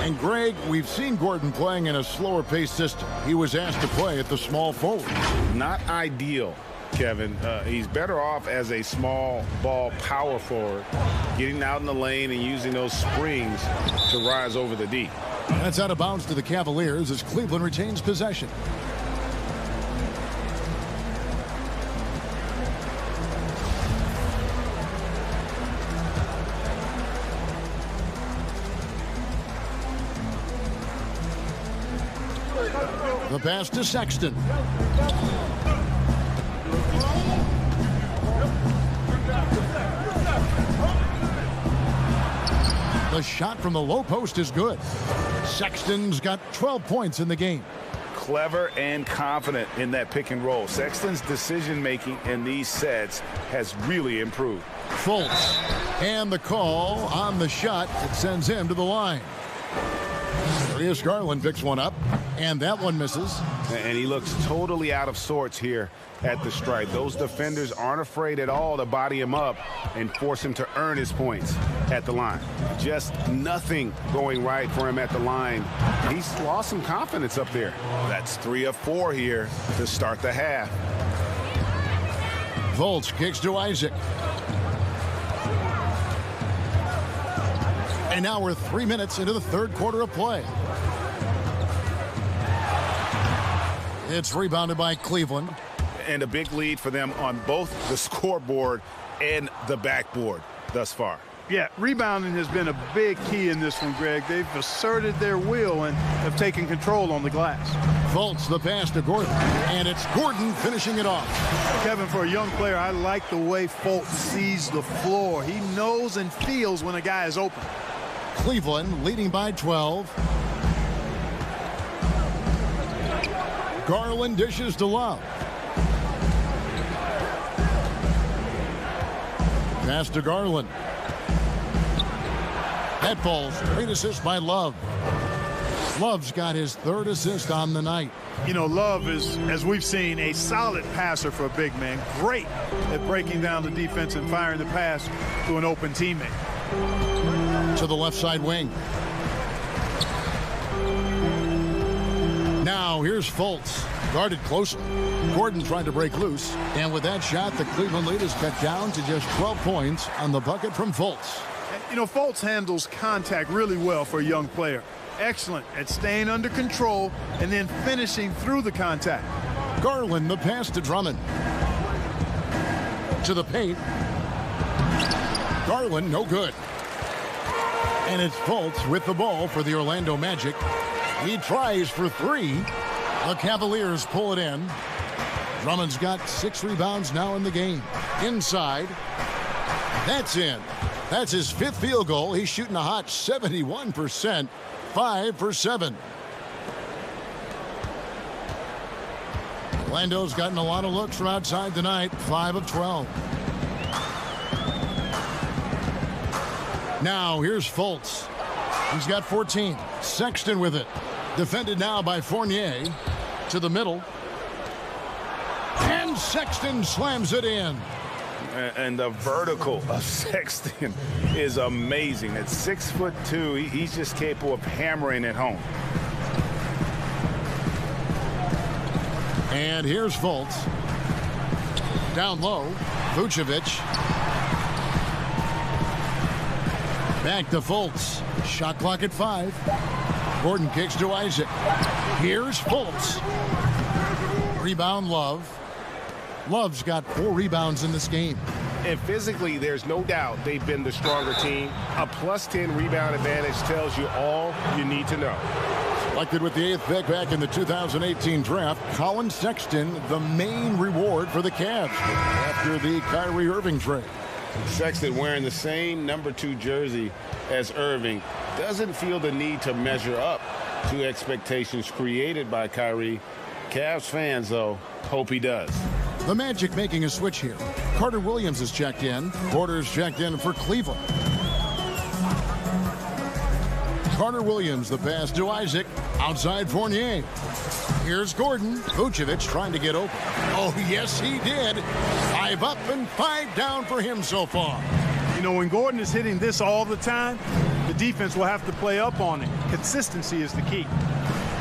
And Greg, we've seen Gordon playing in a slower paced system. He was asked to play at the small forward. Not ideal, Kevin. He's better off as a small ball power forward, getting out in the lane and using those springs to rise over the D. That's out of bounds to the Cavaliers as Cleveland retains possession. The pass to Sexton. The shot from the low post is good. Sexton's got 12 points in the game. Clever and confident in that pick and roll. Sexton's decision-making in these sets has really improved. Fultz, and the call on the shot that sends him to the line. Darius Garland picks one up, and that one misses. And he looks totally out of sorts here at the stripe. Those defenders aren't afraid at all to body him up and force him to earn his points at the line. Just nothing going right for him at the line. He's lost some confidence up there. That's 3 of 4 here to start the half. Fultz kicks to Isaac. And now we're 3 minutes into the 3rd quarter of play. It's rebounded by Cleveland. And a big lead for them on both the scoreboard and the backboard thus far. Yeah, rebounding has been a big key in this one, Greg. They've asserted their will and have taken control on the glass. Fultz the pass to Gordon, and it's Gordon finishing it off. Kevin, for a young player, I like the way Fultz sees the floor. He knows and feels when a guy is open. Cleveland leading by 12. Garland dishes to Love. Pass to Garland. That falls. Great assist by Love. Love's got his 3rd assist on the night. You know, Love is, as we've seen, a solid passer for a big man. Great at breaking down the defense and firing the pass to an open teammate. To the left side wing. Now here's Fultz. Guarded closely. Gordon trying to break loose. And with that shot, the Cleveland lead is cut down to just 12 points on the bucket from Fultz. You know, Fultz handles contact really well for a young player. Excellent at staying under control and then finishing through the contact. Garland the pass to Drummond. To the paint. Garland no good. And it's Fultz with the ball for the Orlando Magic. He tries for 3. The Cavaliers pull it in. Drummond's got 6 rebounds now in the game. Inside. That's in. That's his 5th field goal. He's shooting a hot 71%. 5 for 7. Orlando's gotten a lot of looks from outside tonight, 5 of 12. Now here's Fultz. He's got 14. Sexton with it. Defended now by Fournier. To the middle. And Sexton slams it in. And the vertical of Sexton is amazing. At 6'2", he's just capable of hammering it home. And here's Fultz. Down low. Vucevic. Back to Fultz. Shot clock at 5. Gordon kicks to Isaac. Here's Fultz. Rebound, Love. Love's got 4 rebounds in this game. And physically, there's no doubt they've been the stronger team. A +10 rebound advantage tells you all you need to know. Selected with the 8th pick back in the 2018 draft, Colin Sexton, the main reward for the Cavs after the Kyrie Irving trade. Sexton, wearing the same number 2 jersey as Irving, doesn't feel the need to measure up to expectations created by Kyrie. Cavs fans, though, hope he does. The Magic making a switch here. Carter Williams is checked in. Porter's checked in for Cleveland. Carter Williams, the pass to Isaac. Outside Fournier. Here's Gordon. Vucevic trying to get open. Oh, yes, he did. 5 up and 5 down for him so far. You know, when Gordon is hitting this all the time, the defense will have to play up on it. Consistency is the key.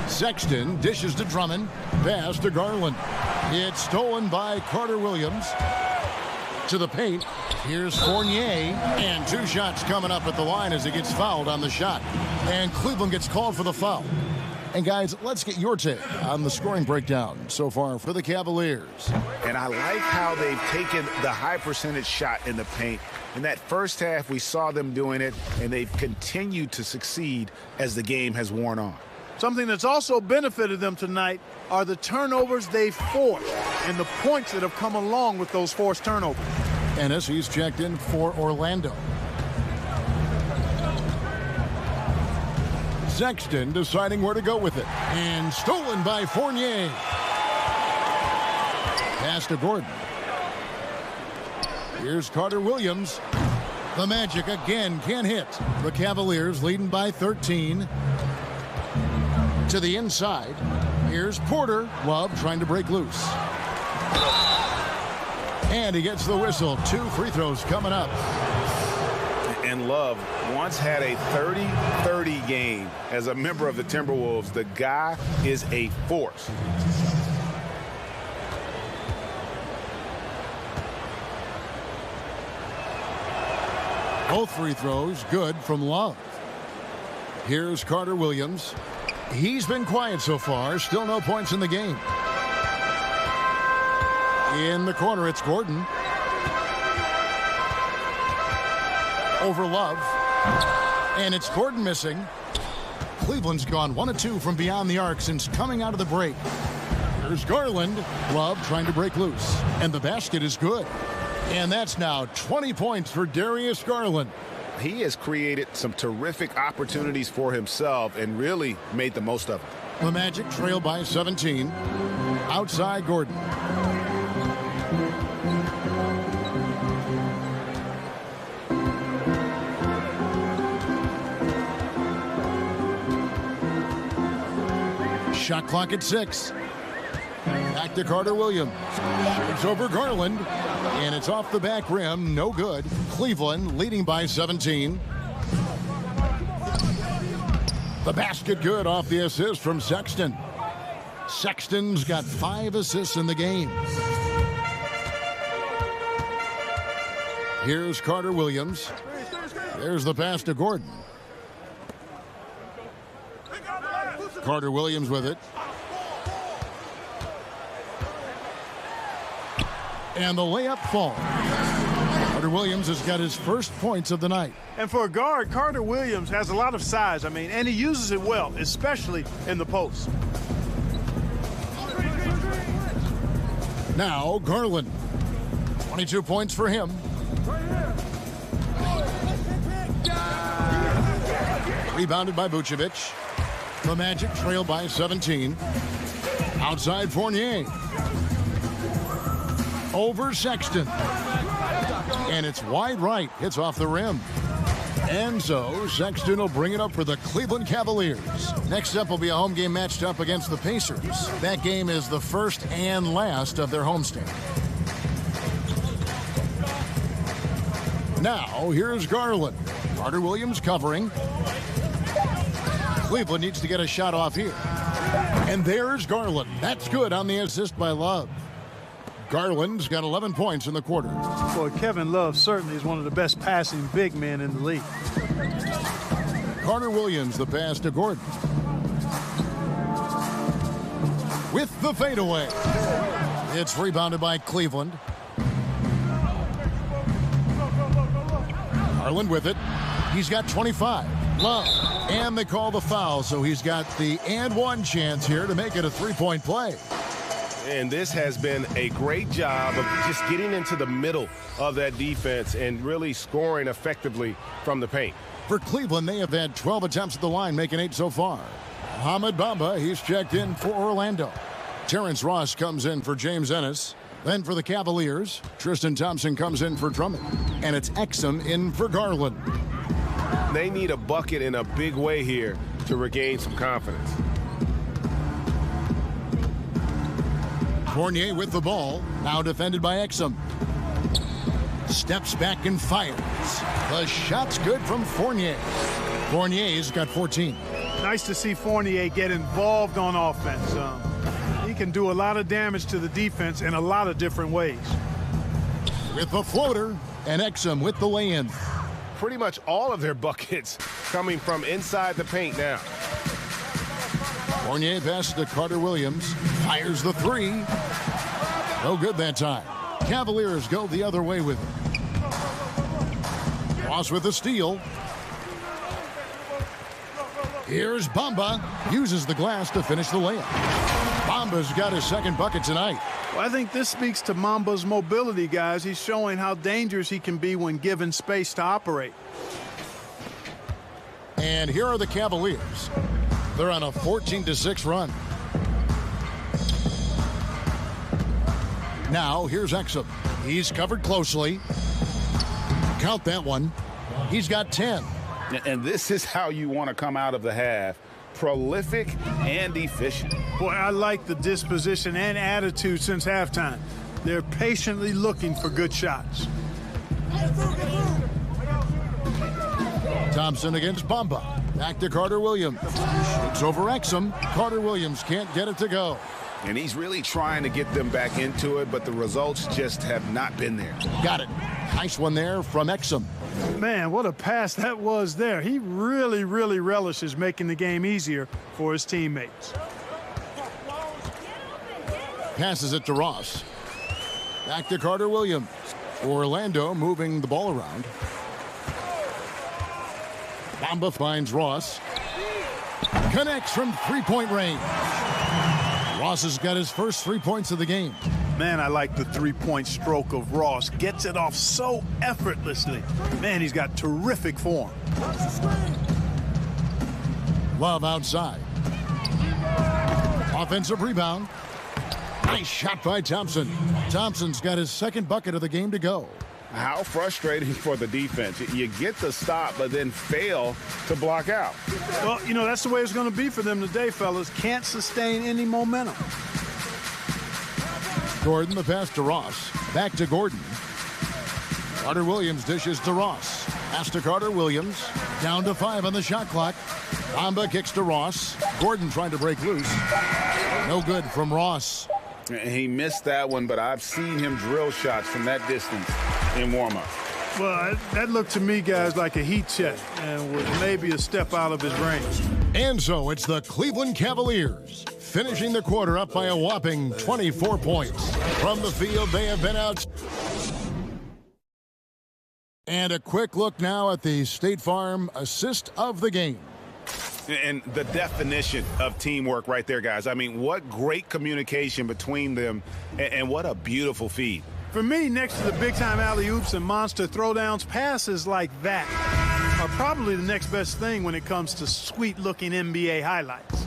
Sexton dishes to Drummond. Pass to Garland. It's stolen by Carter Williams. To the paint. Here's Fournier. And 2 shots coming up at the line as he gets fouled on the shot. And Cleveland gets called for the foul. And guys, let's get your take on the scoring breakdown so far for the Cavaliers. And I like how they've taken the high percentage shot in the paint. In that first half, we saw them doing it, and they've continued to succeed as the game has worn on. Something that's also benefited them tonight are the turnovers they've forced and the points that have come along with those forced turnovers. Ennis, he's checked in for Orlando. Sexton deciding where to go with it. And stolen by Fournier. Pass to Gordon. Here's Carter Williams. The Magic again can't hit. The Cavaliers leading by 13. To the inside. Here's Porter. Love trying to break loose. And he gets the whistle. 2 free throws coming up. And Love once had a 30-30 game as a member of the Timberwolves. The guy is a force. Both free throws good from Love. Here's Carter Williams. He's been quiet so far. Still no points in the game. In the corner, it's Gordon. Over Love. And it's Gordon missing. Cleveland's gone 1 of 2 from beyond the arc since coming out of the break. Here's Garland. Love trying to break loose. And the basket is good. And that's now 20 points for Darius Garland. He has created some terrific opportunities for himself and really made the most of it. The Magic trail by 17. Outside Gordon. Shot clock at 6. Back to Carter Williams. It's over Garland. And it's off the back rim. No good. Cleveland leading by 17. The basket good off the assist from Sexton. Sexton's got 5 assists in the game. Here's Carter Williams. There's the pass to Gordon. Carter Williams with it. And the layup falls. Carter Williams has got his first points of the night. And for a guard, Carter Williams has a lot of size, and he uses it well, especially in the post. Now Garland. 22 points for him. Rebounded by Vucevic. The Magic trail by 17. Outside Fournier. over Sexton. And it's wide right. Hits off the rim. And so Sexton will bring it up for the Cleveland Cavaliers. Next up will be a home game matched up against the Pacers. That game is the first and last of their homestand. Now, here's Garland. Carter Williams covering. Cleveland needs to get a shot off here. And there's Garland. That's good on the assist by Love. Garland's got 11 points in the quarter. Boy, Kevin Love certainly is one of the best passing big men in the league. Carter Williams, the pass to Gordon. With the fadeaway. It's rebounded by Cleveland. Garland with it. He's got 25. Love. And they call the foul, so he's got the and one chance here to make it a three-point play. And this has been a great job of just getting into the middle of that defense and really scoring effectively from the paint. For Cleveland, they have had 12 attempts at the line, making 8 so far. Mohamed Bamba, he's checked in for Orlando. Terrence Ross comes in for James Ennis. Then for the Cavaliers, Tristan Thompson comes in for Drummond. And it's Exum in for Garland. They need a bucket in a big way here to regain some confidence. Fournier with the ball, now defended by Exum. Steps back and fires. The shot's good from Fournier. Fournier's got 14. Nice to see Fournier get involved on offense. He can do a lot of damage to the defense in a lot of different ways. With the floater, and Exum with the lay-in. Pretty much all of their buckets coming from inside the paint now. Fournier passes to Carter Williams. Fires the three. No good that time. Cavaliers go the other way with it. Ross with the steal. Here's Bamba. Uses the glass to finish the layup. Bamba's got his second bucket tonight. Well, I think this speaks to Mamba's mobility, guys. He's showing how dangerous he can be when given space to operate. And here are the Cavaliers. They're on a 14-6 run. Now, here's Exum. He's covered closely. Count that one. He's got 10. And this is how you want to come out of the half. Prolific and efficient. Boy, I like the disposition and attitude since halftime. They're patiently looking for good shots. Thompson against Bamba. Back to Carter Williams. It's over Exum. Carter Williams can't get it to go. And he's really trying to get them back into it, but the results just have not been there. Got it. Nice one there from Exum. Man, what a pass that was there. He really, really relishes making the game easier for his teammates. Passes it to Ross. Back to Carter Williams. Orlando moving the ball around. Bamba finds Ross. Connects from three-point range. Ross has got his first 3 points of the game. Man, I like the three-point stroke of Ross. Gets it off so effortlessly. Man, he's got terrific form. Love outside. Offensive rebound. Nice shot by Thompson. Thompson's got his second bucket of the game to go. How frustrating for the defense. You get the stop, but then fail to block out. Well, you know, that's the way it's going to be for them today, fellas. Can't sustain any momentum. Gordon, the pass to Ross. Back to Gordon. Carter Williams dishes to Ross. Pass to Carter Williams. Down to 5 on the shot clock. Bamba kicks to Ross. Gordon trying to break loose. No good from Ross. He missed that one, but I've seen him drill shots from that distance in warm-up. Well, that looked to me, guys, like a heat check and was maybe a step out of his range. And so it's the Cleveland Cavaliers finishing the quarter up by a whopping 24 points. From the field, they have been out. And a quick look now at the State Farm assist of the game. And the definition of teamwork right there, guys. I mean, what great communication between them, and what a beautiful feed. For me, next to the big-time alley-oops and monster throwdowns, passes like that are probably the next best thing when it comes to sweet-looking NBA highlights.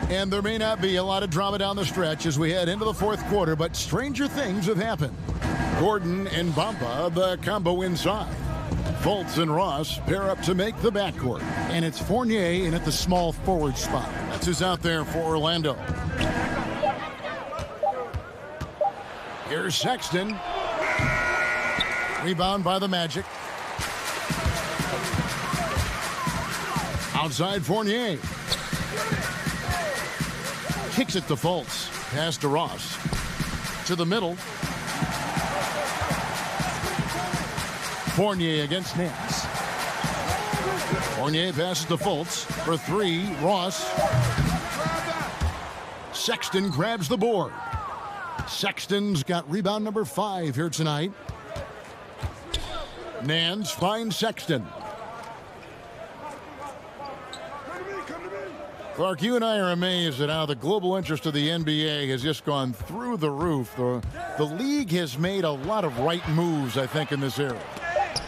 And there may not be a lot of drama down the stretch as we head into the fourth quarter, but stranger things have happened. Gordon and Bamba, the combo inside. Fultz and Ross pair up to make the backcourt. And it's Fournier in at the small forward spot. That's who's out there for Orlando. Here's Sexton. Rebound by the Magic. Outside Fournier. Kicks it to Fultz. Pass to Ross. To the middle. Fournier against Nance. Fournier passes to Fultz for three. Ross. Sexton grabs the board. Sexton's got rebound number 5 here tonight. Nance finds Sexton. Clark, you and I are amazed at how the global interest of the NBA has just gone through the roof. The league has made a lot of right moves, I think, in this era.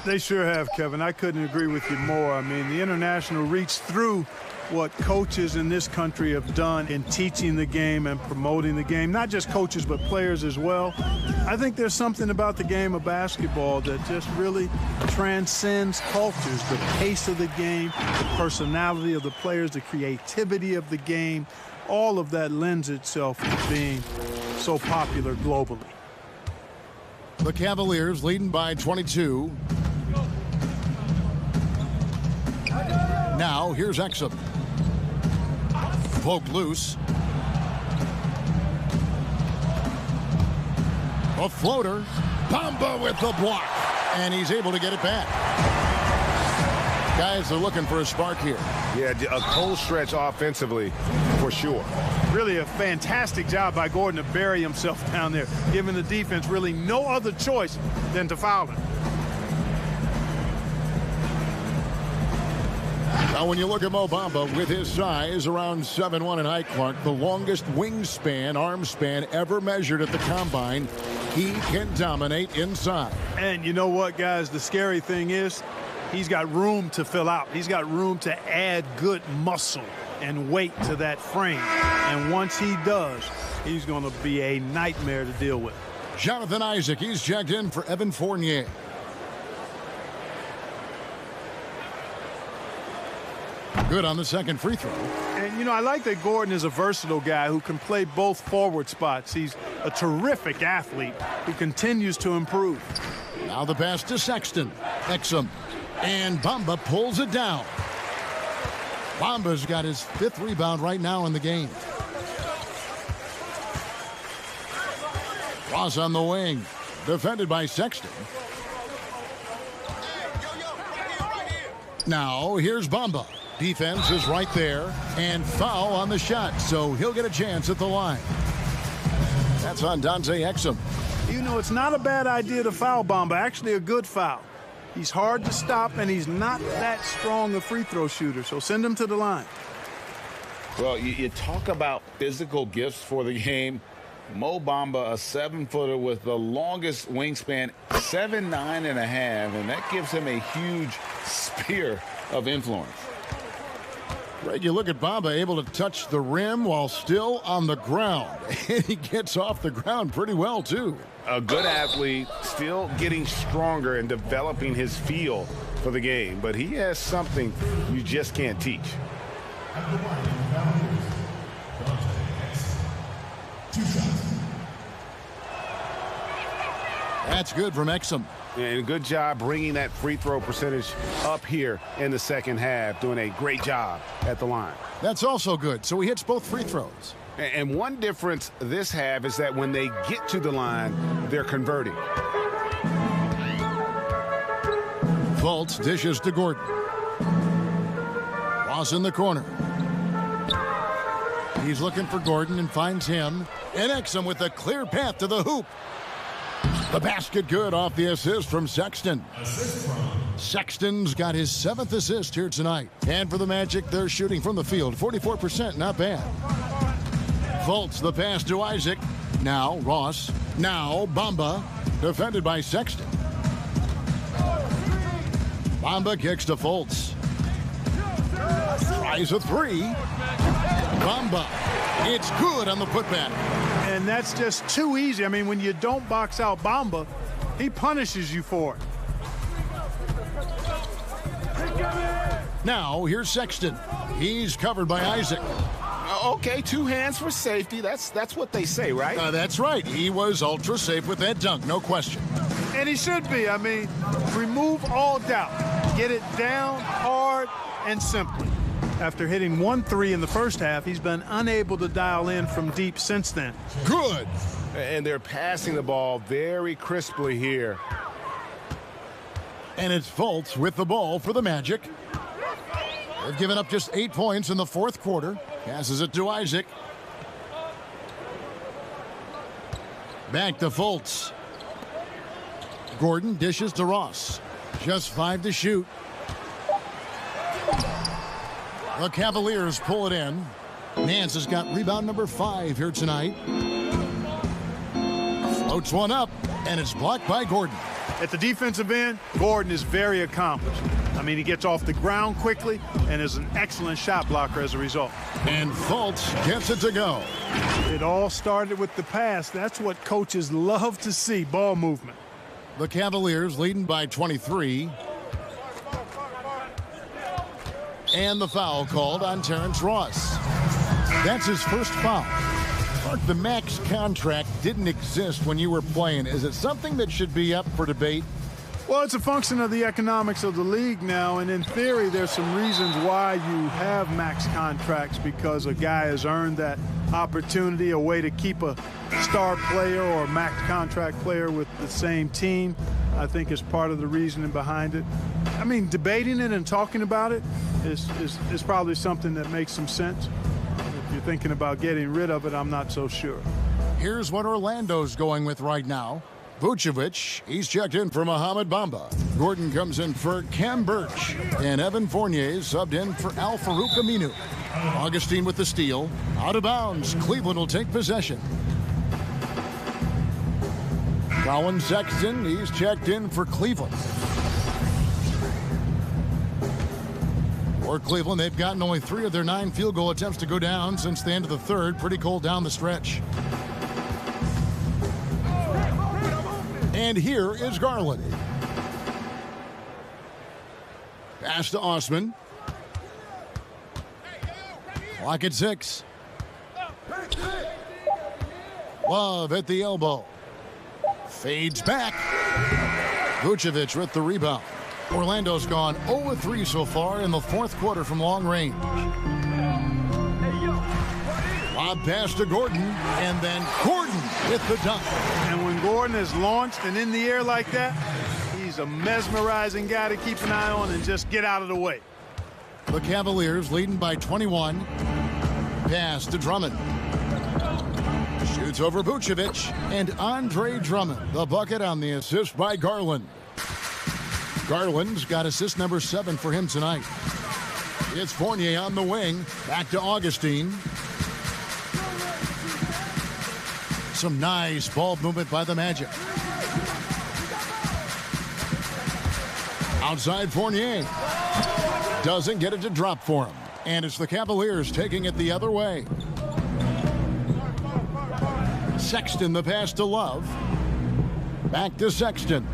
They sure have, Kevin. I couldn't agree with you more. I mean, the international reach through what coaches in this country have done in teaching the game and promoting the game, not just coaches but players as well. I think there's something about the game of basketball that just really transcends cultures. The pace of the game, the personality of the players, the creativity of the game, all of that lends itself to being so popular globally. The Cavaliers leading by 22. Now here's Exum. Poked loose. A floater. Bamba with the block. And he's able to get it back. Guys are looking for a spark here. Yeah, a cold stretch offensively for sure. Really a fantastic job by Gordon to bury himself down there, giving the defense really no other choice than to foul him. Now, when you look at Mo Bamba with his size, around 7'1" in height, Clark, the longest wingspan, arm span ever measured at the combine, he can dominate inside. And you know what, guys? The scary thing is he's got room to fill out. He's got room to add good muscle and weight to that frame. And once he does, he's going to be a nightmare to deal with. Jonathan Isaac, he's checked in for Evan Fournier. Good on the second free throw. And, you know, I like that Gordon is a versatile guy who can play both forward spots. He's a terrific athlete who continues to improve. Now the pass to Sexton. Exum. And Bamba pulls it down. Bamba's got his 5th rebound right now in the game. Ross on the wing. Defended by Sexton. Now here's Bamba. Defense is right there, and foul on the shot, so he'll get a chance at the line. That's on Dante Exum. You know, it's not a bad idea to foul Bamba, actually a good foul. He's hard to stop, and he's not that strong a free throw shooter, so send him to the line. Well, you talk about physical gifts for the game. Mo Bamba, a 7-footer with the longest wingspan, 7'9" and a half, and that gives him a huge sphere of influence. Right, you look at Bamba able to touch the rim while still on the ground. And he gets off the ground pretty well, too. A good athlete, still getting stronger and developing his feel for the game. But he has something you just can't teach. That's good from Exum. And good job bringing that free throw percentage up here in the second half, doing a great job at the line. That's also good. So he hits both free throws. And one difference this half is that when they get to the line, they're converting. Fultz dishes to Gordon. Ross in the corner. He's looking for Gordon and finds him. And Exum with a clear path to the hoop. The basket good off the assist from Sexton. Sexton's got his 7th assist here tonight. And for the Magic, they're shooting from the field. 44%, not bad. Fultz, the pass to Isaac. Now Ross. Now Bamba. Defended by Sexton. Bamba kicks to Fultz. Tries a three. Bamba. It's good on the putback. And that's just too easy. I mean, when you don't box out Bamba, he punishes you for it. Now, here's Sexton. He's covered by Isaac. Okay, 2 hands for safety. That's what they say, right? That's right. He was ultra safe with that dunk, no question. And he should be. I mean, remove all doubt. Get it down hard and simply. After hitting 1 3 in the first half, he's been unable to dial in from deep since then. Good. And they're passing the ball very crisply here. And it's Fultz with the ball for the Magic. They've given up just 8 points in the fourth quarter. Passes it to Isaac. Back to Fultz. Gordon dishes to Ross. Just 5 to shoot. The Cavaliers pull it in. Nance has got rebound number 5 here tonight. Floats one up, and it's blocked by Gordon. At the defensive end, Gordon is very accomplished. I mean, he gets off the ground quickly and is an excellent shot blocker as a result. And Fultz gets it to go. It all started with the pass. That's what coaches love to see, ball movement. The Cavaliers leading by 23. And the foul called on Terrence Ross. That's his first foul. Mark, the max contract didn't exist when you were playing. Is it something that should be up for debate? Well, it's a function of the economics of the league now, and in theory, there's some reasons why you have max contracts, because a guy has earned that opportunity, a way to keep a star player or a max contract player with the same team, I think is part of the reasoning behind it. I mean, debating it and talking about it is probably something that makes some sense. If you're thinking about getting rid of it, I'm not so sure. Here's what Orlando's going with right now. Vucevic, he's checked in for Mohamed Bamba. Gordon comes in for Cam Birch. And Evan Fournier subbed in for Al Farouk Aminu. Augustine with the steal. Out of bounds. Cleveland will take possession. Colin Sexton, he's checked in for Cleveland. For Cleveland, they've gotten only 3 of their 9 field goal attempts to go down since the end of the third. Pretty cold down the stretch. And here is Garland. Pass to Osman. Clock at 6. Love at the elbow. Fades back. Vucevic with the rebound. Orlando's gone 0-3 so far in the fourth quarter from long range. Lob pass to Gordon, and then Gordon with the dunk. And when Gordon is launched and in the air like that, he's a mesmerizing guy to keep an eye on and just get out of the way. The Cavaliers leading by 21. Pass to Drummond. Shoots over Vucevic, and Andre Drummond, the bucket on the assist by Garland. Garland's got assist number 7 for him tonight. It's Fournier on the wing. Back to Augustine. Some nice ball movement by the Magic. Outside Fournier. Doesn't get it to drop for him. And it's the Cavaliers taking it the other way. Sexton the pass to Love. Back to Sexton.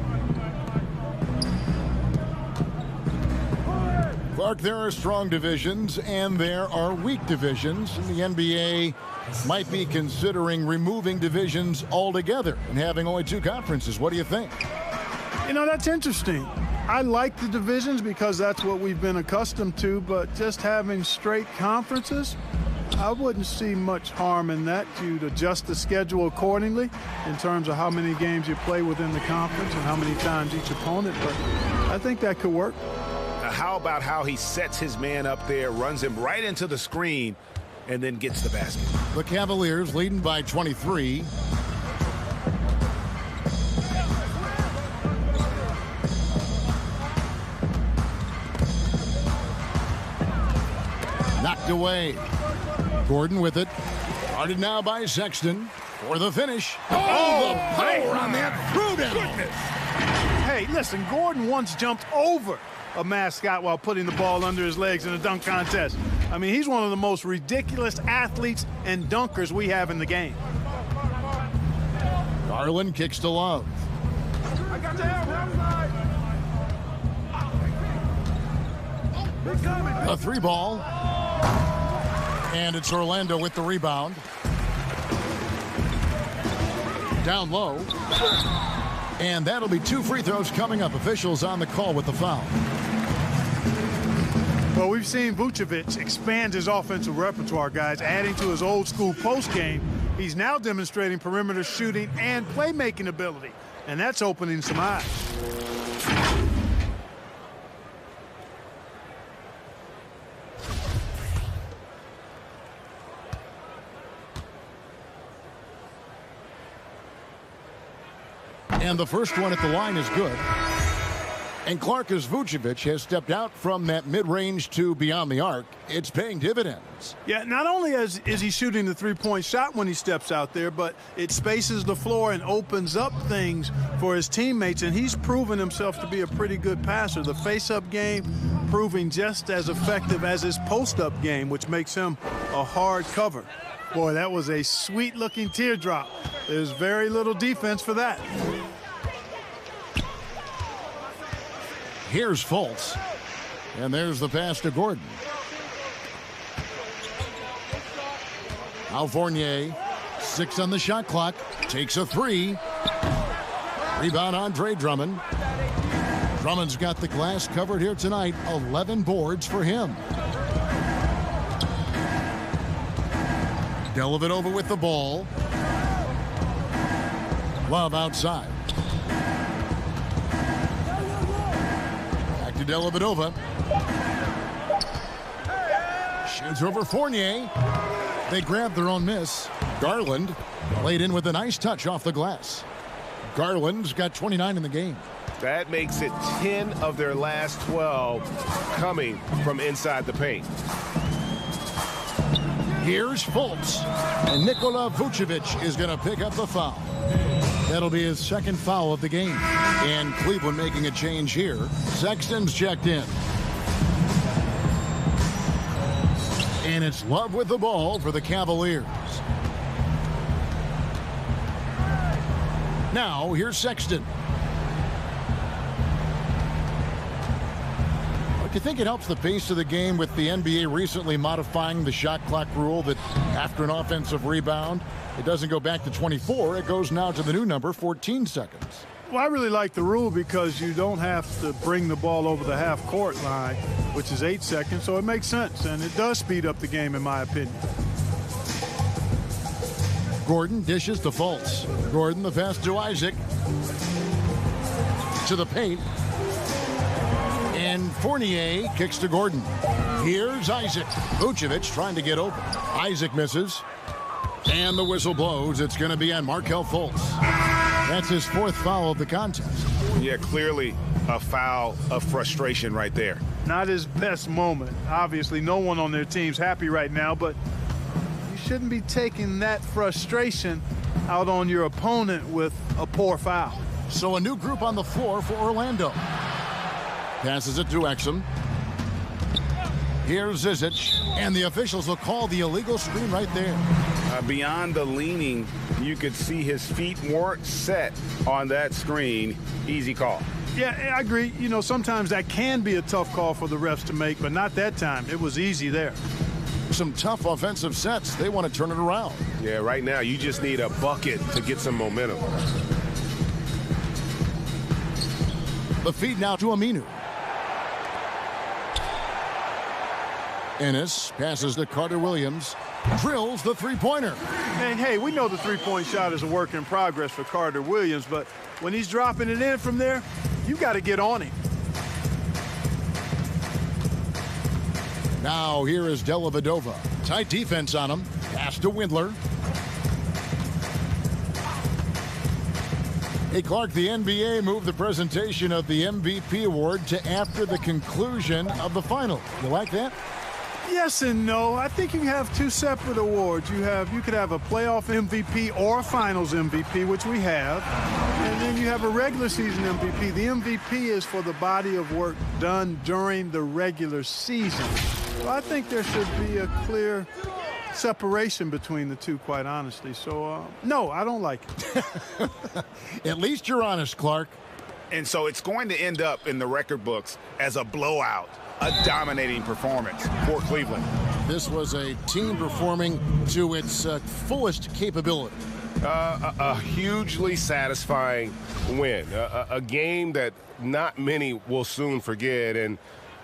Clark, there are strong divisions and there are weak divisions. The NBA might be considering removing divisions altogether and having only 2 conferences. What do you think? You know, that's interesting. I like the divisions because that's what we've been accustomed to, but just having straight conferences, I wouldn't see much harm in that. You'd adjust the schedule accordingly in terms of how many games you play within the conference and how many times each opponent, but I think that could work. How about how he sets his man up there, runs him right into the screen, and then gets the basket? The Cavaliers leading by 23. Knocked away. Gordon with it. Guarded now by Sexton. for the finish. Oh, the power on that throwdown. Hey, listen, Gordon once jumped over a mascot while putting the ball under his legs in a dunk contest. I mean, he's one of the most ridiculous athletes and dunkers we have in the game. Garland kicks to Love. A 3-ball. And it's Orlando with the rebound. Down low. And that'll be 2 free throws coming up. Officials on the call with the foul. Well, we've seen Vucevic expand his offensive repertoire, guys, adding to his old school post game. He's now demonstrating perimeter shooting and playmaking ability, and that's opening some eyes. And the first one at the line is good. And Clarkus Vucevic has stepped out from that mid-range to beyond the arc. It's paying dividends. Yeah, not only is he shooting the three-point shot when he steps out there, but it spaces the floor and opens up things for his teammates, and he's proven himself to be a pretty good passer. The face-up game proving just as effective as his post-up game, which makes him a hard cover. Boy, that was a sweet-looking teardrop. There's very little defense for that. Here's Fultz. And there's the pass to Gordon. Al Fournier, 6 on the shot clock, takes a 3. Rebound Andre Drummond. Drummond's got the glass covered here tonight. 11 boards for him. Dellavedova with the ball. Love outside. Back to Dellavedova. Shoots over Fournier. They grab their own miss. Garland laid in with a nice touch off the glass. Garland's got 29 in the game. That makes it 10 of their last 12 coming from inside the paint. Here's Fultz. And Nikola Vucevic is going to pick up the foul. That'll be his second foul of the game. And Cleveland making a change here. Sexton's checked in. And it's Love with the ball for the Cavaliers. Now, here's Sexton. Do you think it helps the pace of the game with the NBA recently modifying the shot clock rule that after an offensive rebound, it doesn't go back to 24, it goes now to the new number, 14 seconds? Well, I really like the rule because you don't have to bring the ball over the half-court line, which is 8 seconds, so it makes sense, and it does speed up the game, in my opinion. Gordon dishes to Fultz. Gordon the pass to Isaac. To the paint. And Fournier kicks to Gordon. Here's Isaac. Vucevic trying to get open. Isaac misses. And the whistle blows. It's going to be on Markelle Fultz. That's his 4th foul of the contest. Yeah, clearly a foul of frustration right there. Not his best moment. Obviously, no one on their team's happy right now, but you shouldn't be taking that frustration out on your opponent with a poor foul. So a new group on the floor for Orlando. Passes it to Exum. Here's Zizic, and the officials will call the illegal screen right there. Beyond the leaning, you could see his feet weren't set on that screen. Easy call. Yeah, I agree. You know, sometimes that can be a tough call for the refs to make, but not that time. It was easy there. Some tough offensive sets. They want to turn it around. Yeah, right now you just need a bucket to get some momentum. The feed now to Aminu. Ennis passes to Carter Williams. Drills the three-pointer. And hey, we know the three-point shot is a work in progress for Carter Williams, but when he's dropping it in from there, you got to get on him. Now here is Dellavedova. Tight defense on him. Pass to Windler. Hey, Clark, the NBA moved the presentation of the MVP award to after the conclusion of the final. You like that? Yes and no. I think you have two separate awards. You could have a playoff MVP or a finals MVP, which we have. And then you have a regular season MVP. The MVP is for the body of work done during the regular season. So I think there should be a clear separation between the two, quite honestly. So, no, I don't like it. At least you're honest, Clark. And so it's going to end up in the record books as a blowout, a dominating performance for Cleveland. This was a team performing to its fullest capability. A hugely satisfying win, a game that not many will soon forget, and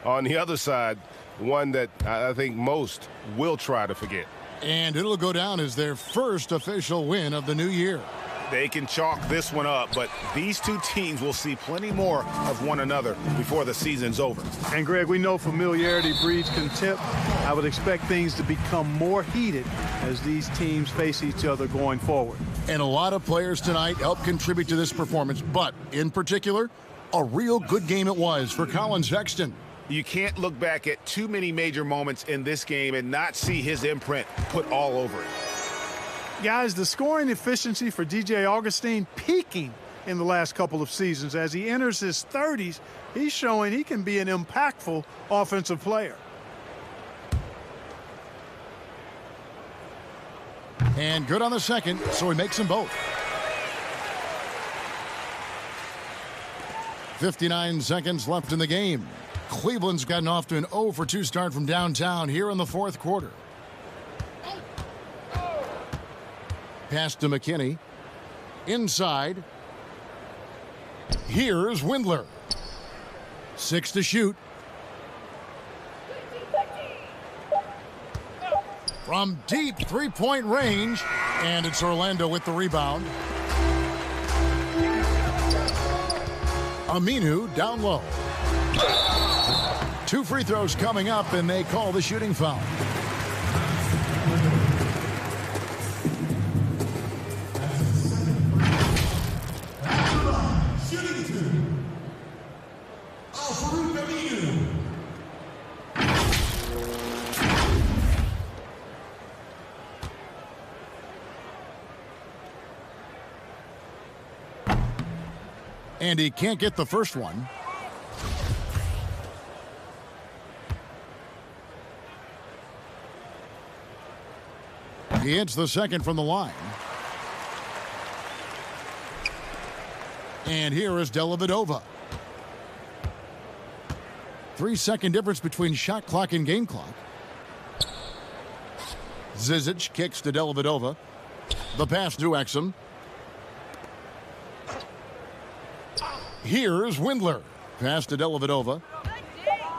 on the other side, one that I think most will try to forget. And it'll go down as their first official win of the new year. They can chalk this one up, but these two teams will see plenty more of one another before the season's over. And, Greg, we know familiarity breeds contempt. I would expect things to become more heated as these teams face each other going forward. And a lot of players tonight helped contribute to this performance, but in particular, a real good game it was for Colin Sexton. You can't look back at too many major moments in this game and not see his imprint put all over it. Guys, the scoring efficiency for DJ Augustine peaking in the last couple of seasons. As he enters his 30s, he's showing he can be an impactful offensive player. And good on the second, so he makes them both. 59 seconds left in the game. Cleveland's gotten off to an 0-for-2 start from downtown here in the fourth quarter. Pass to McKinney. Inside. Here's Windler. 6 to shoot. From deep three-point range. And it's Orlando with the rebound. Aminu down low. 2 free throws coming up, and they call the shooting foul. And he can't get the first one. He hits the second from the line. And here is Dellavedova. 3-second difference between shot clock and game clock. Zizic kicks to Dellavedova. The pass to Exum. Here's Windler. Pass to Dellavedova.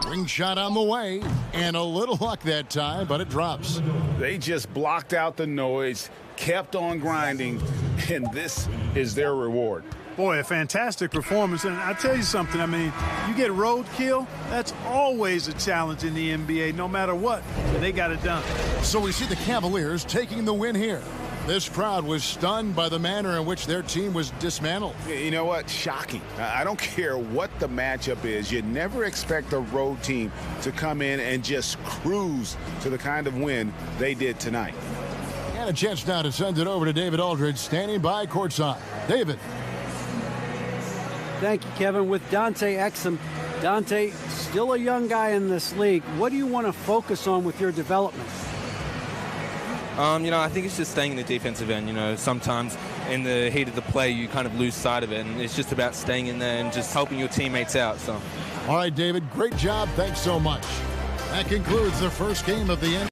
Ring shot on the way. And a little luck that time, but it drops. They just blocked out the noise, kept on grinding, and this is their reward. Boy, a fantastic performance. And I tell you something, I mean, you get roadkill, that's always a challenge in the NBA, no matter what. They got it done. So we see the Cavaliers taking the win here. This crowd was stunned by the manner in which their team was dismantled. You know what? Shocking. I don't care what the matchup is. You never expect a road team to come in and just cruise to the kind of win they did tonight. And a chance now to send it over to David Aldridge, standing by courtside. David. Thank you, Kevin. With Dante Exum. Dante, still a young guy in this league. What do you want to focus on with your development? I think it's just staying in the defensive end. Sometimes in the heat of the play, you kind of lose sight of it, and it's just about staying in there and just helping your teammates out. So, all right, David, great job. Thanks so much. That concludes the first game of the end.